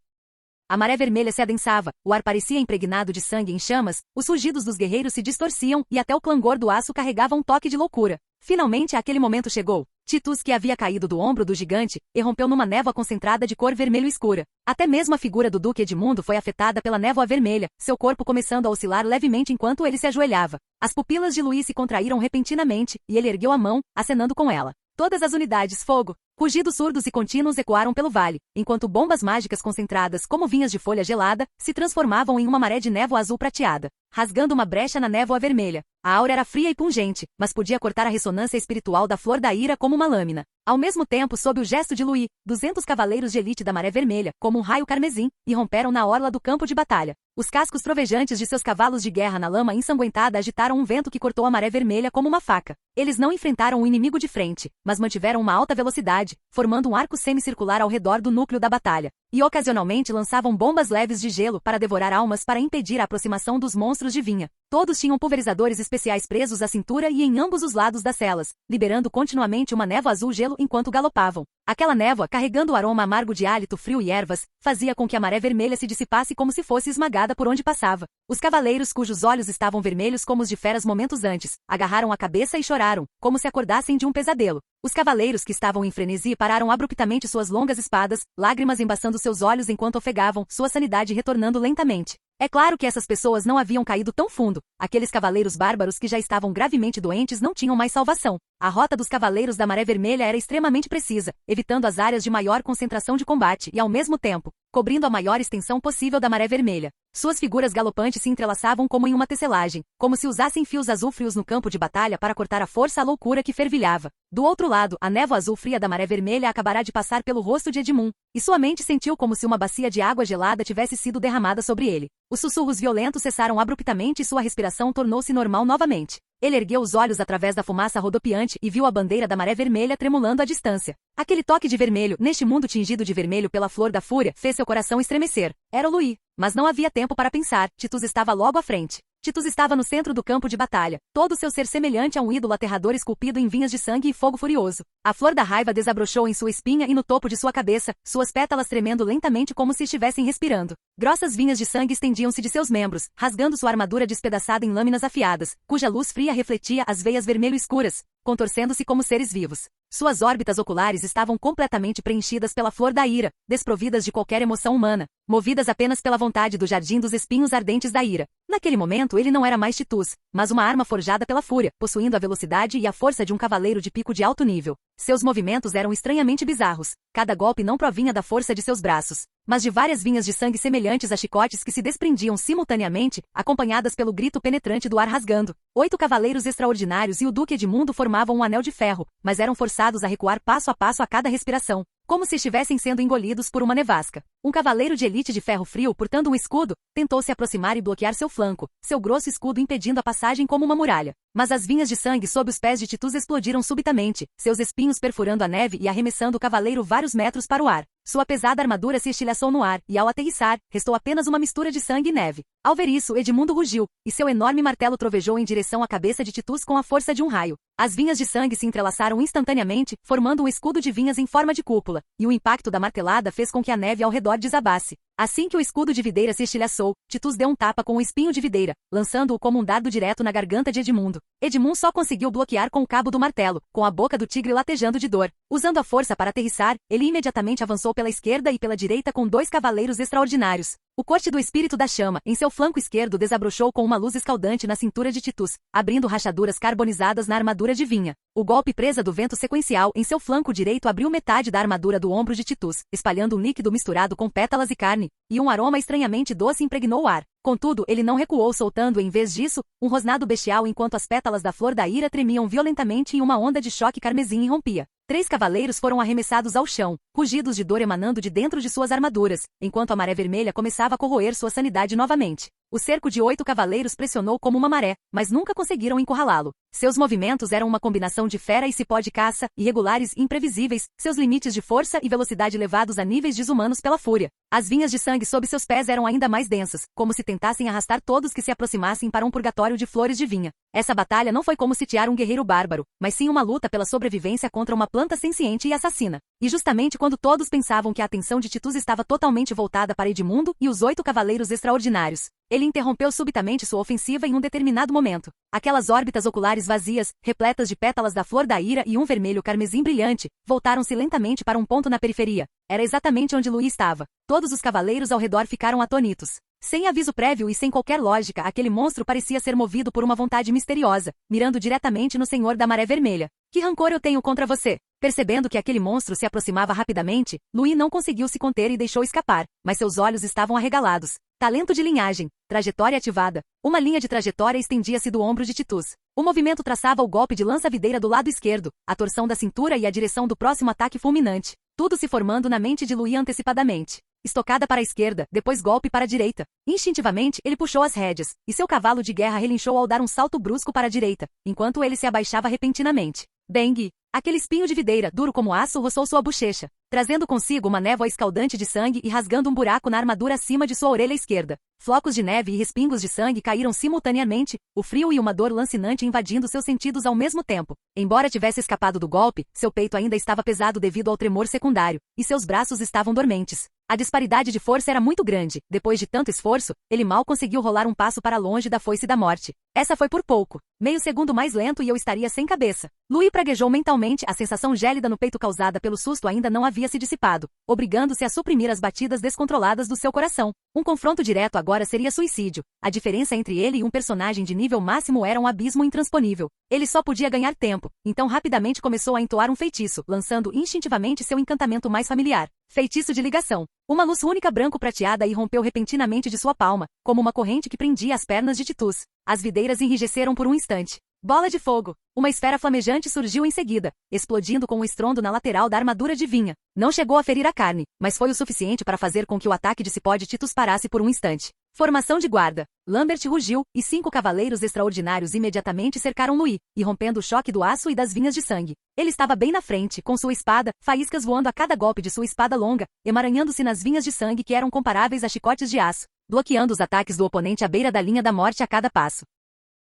A maré vermelha se adensava, o ar parecia impregnado de sangue em chamas, os rugidos dos guerreiros se distorciam e até o clangor do aço carregava um toque de loucura. Finalmente aquele momento chegou. Titus, que havia caído do ombro do gigante, irrompeu numa névoa concentrada de cor vermelho escura. Até mesmo a figura do Duque Edmundo foi afetada pela névoa vermelha, seu corpo começando a oscilar levemente enquanto ele se ajoelhava. As pupilas de Louis se contraíram repentinamente, e ele ergueu a mão, acenando com ela. Todas as unidades, fogo! Rugidos surdos e contínuos ecoaram pelo vale, enquanto bombas mágicas concentradas como vinhas de folha gelada se transformavam em uma maré de névoa azul prateada, rasgando uma brecha na névoa vermelha. A aura era fria e pungente, mas podia cortar a ressonância espiritual da flor da ira como uma lâmina. Ao mesmo tempo, sob o gesto de Louis, 200 cavaleiros de elite da Maré Vermelha, como um raio carmesim, irromperam na orla do campo de batalha. Os cascos trovejantes de seus cavalos de guerra na lama ensanguentada agitaram um vento que cortou a Maré Vermelha como uma faca. Eles não enfrentaram o inimigo de frente, mas mantiveram uma alta velocidade, formando um arco semicircular ao redor do núcleo da batalha, e ocasionalmente lançavam bombas leves de gelo para devorar almas para impedir a aproximação dos monstros de vinha. Todos tinham pulverizadores especiais presos à cintura e em ambos os lados das celas, liberando continuamente uma névoa azul-gelo enquanto galopavam. Aquela névoa, carregando o aroma amargo de hálito frio e ervas, fazia com que a maré vermelha se dissipasse como se fosse esmagada por onde passava. Os cavaleiros, cujos olhos estavam vermelhos como os de feras momentos antes, agarraram a cabeça e choraram, como se acordassem de um pesadelo. Os cavaleiros que estavam em frenesi pararam abruptamente suas longas espadas, lágrimas embaçando seus olhos enquanto ofegavam, sua sanidade retornando lentamente. É claro que essas pessoas não haviam caído tão fundo. Aqueles cavaleiros bárbaros que já estavam gravemente doentes não tinham mais salvação. A rota dos cavaleiros da Maré Vermelha era extremamente precisa, evitando as áreas de maior concentração de combate e, ao mesmo tempo, cobrindo a maior extensão possível da Maré Vermelha. Suas figuras galopantes se entrelaçavam como em uma tecelagem, como se usassem fios azul-frios no campo de batalha para cortar a força à loucura que fervilhava. Do outro lado, a névoa azul fria da Maré Vermelha acabará de passar pelo rosto de Edmund, e sua mente sentiu como se uma bacia de água gelada tivesse sido derramada sobre ele. Os sussurros violentos cessaram abruptamente e sua respiração tornou-se normal novamente. Ele ergueu os olhos através da fumaça rodopiante e viu a bandeira da Maré Vermelha tremulando à distância. Aquele toque de vermelho, neste mundo tingido de vermelho pela flor da fúria, fez seu coração estremecer. Era o Louis. Mas não havia tempo para pensar, Titus estava logo à frente. Titus estava no centro do campo de batalha, todo seu ser semelhante a um ídolo aterrador esculpido em vinhas de sangue e fogo furioso. A flor da raiva desabrochou em sua espinha e no topo de sua cabeça, suas pétalas tremendo lentamente como se estivessem respirando. Grossas vinhas de sangue estendiam-se de seus membros, rasgando sua armadura despedaçada em lâminas afiadas, cuja luz fria refletia as veias vermelho escuras, contorcendo-se como seres vivos. Suas órbitas oculares estavam completamente preenchidas pela flor da ira, desprovidas de qualquer emoção humana, movidas apenas pela vontade do jardim dos espinhos ardentes da ira. Naquele momento ele não era mais Titus, mas uma arma forjada pela fúria, possuindo a velocidade e a força de um cavaleiro de pico de alto nível. Seus movimentos eram estranhamente bizarros. Cada golpe não provinha da força de seus braços, mas de várias vinhas de sangue semelhantes a chicotes que se desprendiam simultaneamente, acompanhadas pelo grito penetrante do ar rasgando. 8 cavaleiros extraordinários e o Duque Edmundo formavam um anel de ferro, mas eram forçados a recuar passo a passo a cada respiração, como se estivessem sendo engolidos por uma nevasca. Um cavaleiro de elite de ferro frio, portando um escudo, tentou se aproximar e bloquear seu flanco, seu grosso escudo impedindo a passagem como uma muralha. Mas as vinhas de sangue sob os pés de Titus explodiram subitamente, seus espinhos perfurando a neve e arremessando o cavaleiro vários metros para o ar. Sua pesada armadura se estilhaçou no ar, e ao aterrissar, restou apenas uma mistura de sangue e neve. Ao ver isso, Edmundo rugiu, e seu enorme martelo trovejou em direção à cabeça de Titus com a força de um raio. As vinhas de sangue se entrelaçaram instantaneamente, formando um escudo de vinhas em forma de cúpula, e o impacto da martelada fez com que a neve ao redor desabasse. Assim que o escudo de videira se estilhaçou, Titus deu um tapa com o espinho de videira, lançando-o como um dardo direto na garganta de Edmundo. Edmund só conseguiu bloquear com o cabo do martelo, com a boca do tigre latejando de dor. Usando a força para aterrissar, ele imediatamente avançou pela esquerda e pela direita com 2 cavaleiros extraordinários. O corte do espírito da chama, em seu flanco esquerdo, desabrochou com uma luz escaldante na cintura de Titus, abrindo rachaduras carbonizadas na armadura de vinha. O golpe presa do vento sequencial em seu flanco direito abriu metade da armadura do ombro de Titus, espalhando um líquido misturado com pétalas e carne, e um aroma estranhamente doce impregnou o ar. Contudo, ele não recuou, soltando em vez disso, um rosnado bestial enquanto as pétalas da flor da ira tremiam violentamente e uma onda de choque carmesim irrompia. 3 cavaleiros foram arremessados ao chão, rugidos de dor emanando de dentro de suas armaduras, enquanto a maré vermelha começava a corroer sua sanidade novamente. O cerco de 8 cavaleiros pressionou como uma maré, mas nunca conseguiram encurralá-lo. Seus movimentos eram uma combinação de fera e cipó de caça, irregulares e imprevisíveis, seus limites de força e velocidade levados a níveis desumanos pela fúria. As vinhas de sangue sob seus pés eram ainda mais densas, como se tentassem arrastar todos que se aproximassem para um purgatório de flores de vinha. Essa batalha não foi como sitiar um guerreiro bárbaro, mas sim uma luta pela sobrevivência contra uma planta senciente e assassina. E justamente quando todos pensavam que a atenção de Titus estava totalmente voltada para Edmundo e os 8 cavaleiros extraordinários, ele interrompeu subitamente sua ofensiva em um determinado momento. Aquelas órbitas oculares vazias, repletas de pétalas da flor da ira e um vermelho carmesim brilhante, voltaram-se lentamente para um ponto na periferia. Era exatamente onde Louis estava. Todos os cavaleiros ao redor ficaram atônitos. Sem aviso prévio e sem qualquer lógica, aquele monstro parecia ser movido por uma vontade misteriosa, mirando diretamente no Senhor da Maré Vermelha. Que rancor eu tenho contra você? Percebendo que aquele monstro se aproximava rapidamente, Louis não conseguiu se conter e deixou escapar, mas seus olhos estavam arregalados. Talento de linhagem. Trajetória ativada. Uma linha de trajetória estendia-se do ombro de Titus. O movimento traçava o golpe de lança-videira do lado esquerdo, a torção da cintura e a direção do próximo ataque fulminante. Tudo se formando na mente de Louis antecipadamente. Estocada para a esquerda, depois golpe para a direita. Instintivamente, ele puxou as rédeas, e seu cavalo de guerra relinchou ao dar um salto brusco para a direita, enquanto ele se abaixava repentinamente. Dengue! Aquele espinho de videira, duro como aço, roçou sua bochecha, trazendo consigo uma névoa escaldante de sangue e rasgando um buraco na armadura acima de sua orelha esquerda. Flocos de neve e respingos de sangue caíram simultaneamente, o frio e uma dor lancinante invadindo seus sentidos ao mesmo tempo. Embora tivesse escapado do golpe, seu peito ainda estava pesado devido ao tremor secundário, e seus braços estavam dormentes. A disparidade de força era muito grande. Depois de tanto esforço, ele mal conseguiu rolar um passo para longe da foice da morte. Essa foi por pouco. Meio segundo mais lento e eu estaria sem cabeça. Louis praguejou mentalmente, a sensação gélida no peito causada pelo susto ainda não havia se dissipado, obrigando-se a suprimir as batidas descontroladas do seu coração. Um confronto direto agora seria suicídio. A diferença entre ele e um personagem de nível máximo era um abismo intransponível. Ele só podia ganhar tempo, então rapidamente começou a entoar um feitiço, lançando instintivamente seu encantamento mais familiar. Feitiço de ligação. Uma luz única branco-prateada irrompeu repentinamente de sua palma, como uma corrente que prendia as pernas de Titus. As videiras enrijeceram por um instante. Bola de fogo. Uma esfera flamejante surgiu em seguida, explodindo com um estrondo na lateral da armadura de vinha. Não chegou a ferir a carne, mas foi o suficiente para fazer com que o ataque de cipó de Titus parasse por um instante. Formação de guarda. Lambert rugiu, e 5 cavaleiros extraordinários imediatamente cercaram Louis, irrompendo o choque do aço e das vinhas de sangue. Ele estava bem na frente, com sua espada, faíscas voando a cada golpe de sua espada longa, emaranhando-se nas vinhas de sangue que eram comparáveis a chicotes de aço, bloqueando os ataques do oponente à beira da linha da morte a cada passo.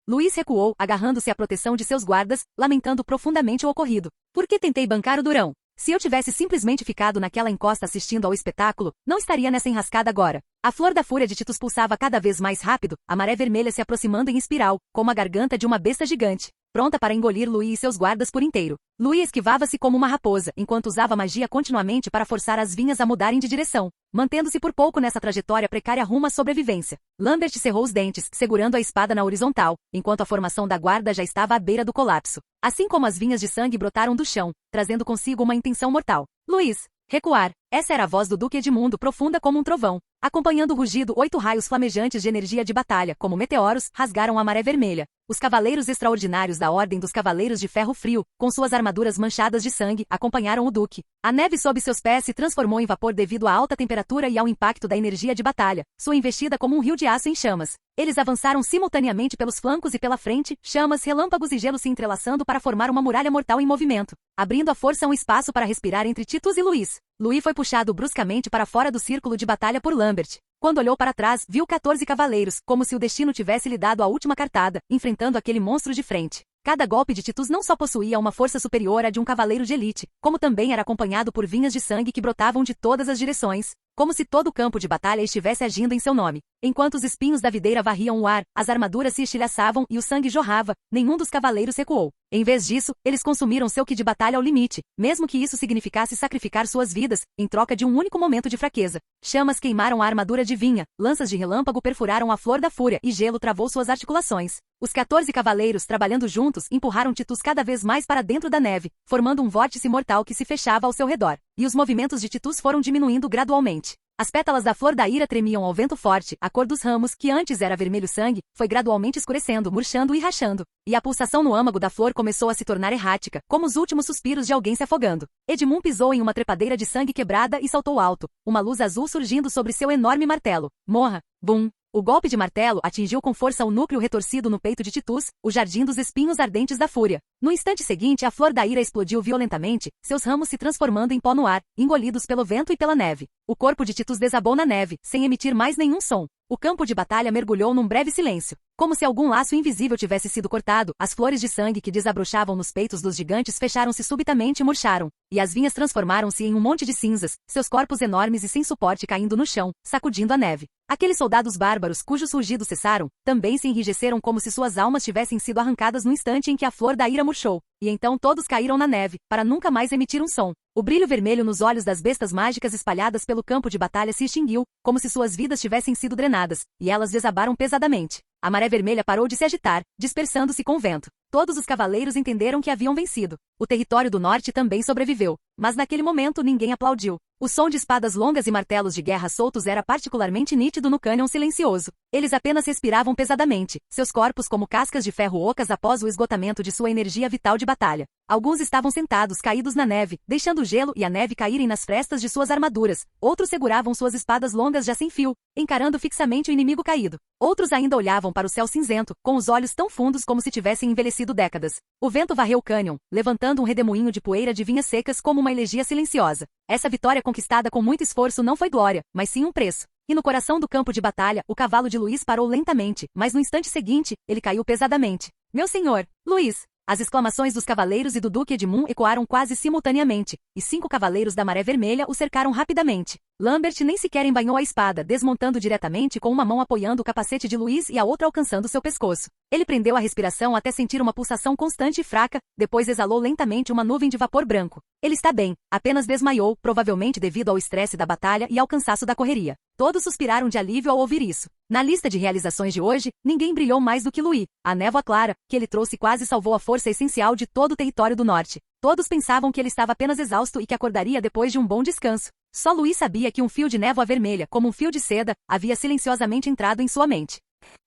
Louis recuou, agarrando-se à proteção de seus guardas, lamentando profundamente o ocorrido. Por que tentei bancar o durão? Se eu tivesse simplesmente ficado naquela encosta assistindo ao espetáculo, não estaria nessa enrascada agora. A flor da fúria de Titus pulsava cada vez mais rápido, a maré vermelha se aproximando em espiral, como a garganta de uma besta gigante, pronta para engolir Louis e seus guardas por inteiro. Louis esquivava-se como uma raposa, enquanto usava magia continuamente para forçar as vinhas a mudarem de direção, mantendo-se por pouco nessa trajetória precária rumo à sobrevivência. Lambert cerrou os dentes, segurando a espada na horizontal, enquanto a formação da guarda já estava à beira do colapso. Assim como as vinhas de sangue brotaram do chão, trazendo consigo uma intenção mortal. Louis! Recuar. Essa era a voz do Duque Edmundo, profunda como um trovão. Acompanhando o rugido, 8 raios flamejantes de energia de batalha, como meteoros, rasgaram a maré vermelha. Os cavaleiros extraordinários da Ordem dos Cavaleiros de Ferro Frio, com suas armaduras manchadas de sangue, acompanharam o Duque. A neve sob seus pés se transformou em vapor devido à alta temperatura e ao impacto da energia de batalha, sua investida como um rio de aço em chamas. Eles avançaram simultaneamente pelos flancos e pela frente, chamas, relâmpagos e gelo se entrelaçando para formar uma muralha mortal em movimento, abrindo à força um espaço para respirar entre Titus e Louis. Louis foi puxado bruscamente para fora do círculo de batalha por Lambert. Quando olhou para trás, viu 14 cavaleiros, como se o destino tivesse lhe dado a última cartada, enfrentando aquele monstro de frente. Cada golpe de Titus não só possuía uma força superior à de um cavaleiro de elite, como também era acompanhado por vinhas de sangue que brotavam de todas as direções, como se todo o campo de batalha estivesse agindo em seu nome. Enquanto os espinhos da videira varriam o ar, as armaduras se estilhaçavam e o sangue jorrava, nenhum dos cavaleiros recuou. Em vez disso, eles consumiram seu ki de batalha ao limite, mesmo que isso significasse sacrificar suas vidas, em troca de um único momento de fraqueza. Chamas queimaram a armadura de vinha, lanças de relâmpago perfuraram a flor da fúria e gelo travou suas articulações. Os 14 cavaleiros, trabalhando juntos, empurraram Titus cada vez mais para dentro da neve, formando um vórtice mortal que se fechava ao seu redor. E os movimentos de Titus foram diminuindo gradualmente. As pétalas da flor da ira tremiam ao vento forte, a cor dos ramos, que antes era vermelho sangue, foi gradualmente escurecendo, murchando e rachando. E a pulsação no âmago da flor começou a se tornar errática, como os últimos suspiros de alguém se afogando. Edmund pisou em uma trepadeira de sangue quebrada e saltou alto, uma luz azul surgindo sobre seu enorme martelo. Morra! Bum! O golpe de martelo atingiu com força o núcleo retorcido no peito de Titus, o jardim dos espinhos ardentes da fúria. No instante seguinte, a flor da ira explodiu violentamente, seus ramos se transformando em pó no ar, engolidos pelo vento e pela neve. O corpo de Titus desabou na neve, sem emitir mais nenhum som. O campo de batalha mergulhou num breve silêncio. Como se algum laço invisível tivesse sido cortado, as flores de sangue que desabrochavam nos peitos dos gigantes fecharam-se subitamente e murcharam, e as vinhas transformaram-se em um monte de cinzas, seus corpos enormes e sem suporte caindo no chão, sacudindo a neve. Aqueles soldados bárbaros cujos rugidos cessaram, também se enrijeceram como se suas almas tivessem sido arrancadas no instante em que a flor da ira murchou, e então todos caíram na neve, para nunca mais emitir um som. O brilho vermelho nos olhos das bestas mágicas espalhadas pelo campo de batalha se extinguiu, como se suas vidas tivessem sido drenadas, e elas desabaram pesadamente. A maré vermelha parou de se agitar, dispersando-se com o vento. Todos os cavaleiros entenderam que haviam vencido. O território do norte também sobreviveu, mas naquele momento ninguém aplaudiu. O som de espadas longas e martelos de guerra soltos era particularmente nítido no cânion silencioso. Eles apenas respiravam pesadamente, seus corpos como cascas de ferro ocas após o esgotamento de sua energia vital de batalha. Alguns estavam sentados caídos na neve, deixando o gelo e a neve caírem nas frestas de suas armaduras. Outros seguravam suas espadas longas já sem fio, encarando fixamente o inimigo caído. Outros ainda olhavam para o céu cinzento, com os olhos tão fundos como se tivessem envelhecido décadas. O vento varreu o cânion, levantando um redemoinho de poeira de vinhas secas como uma elegia silenciosa. Essa vitória conquistada com muito esforço não foi glória, mas sim um preço. E no coração do campo de batalha, o cavalo de Luís parou lentamente, mas no instante seguinte, ele caiu pesadamente. Meu senhor, Luís! As exclamações dos cavaleiros e do Duque Edmund ecoaram quase simultaneamente, e 5 cavaleiros da Maré Vermelha o cercaram rapidamente. Lambert nem sequer embainhou a espada, desmontando diretamente com uma mão apoiando o capacete de Luís e a outra alcançando seu pescoço. Ele prendeu a respiração até sentir uma pulsação constante e fraca, depois exalou lentamente uma nuvem de vapor branco. Ele está bem, apenas desmaiou, provavelmente devido ao estresse da batalha e ao cansaço da correria. Todos suspiraram de alívio ao ouvir isso. Na lista de realizações de hoje, ninguém brilhou mais do que Louis. A névoa clara, que ele trouxe quase salvou a força essencial de todo o território do norte. Todos pensavam que ele estava apenas exausto e que acordaria depois de um bom descanso. Só Louis sabia que um fio de névoa vermelha, como um fio de seda, havia silenciosamente entrado em sua mente.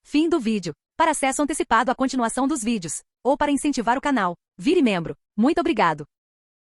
Fim do vídeo. Para acesso antecipado à continuação dos vídeos, ou para incentivar o canal, vire membro. Muito obrigado.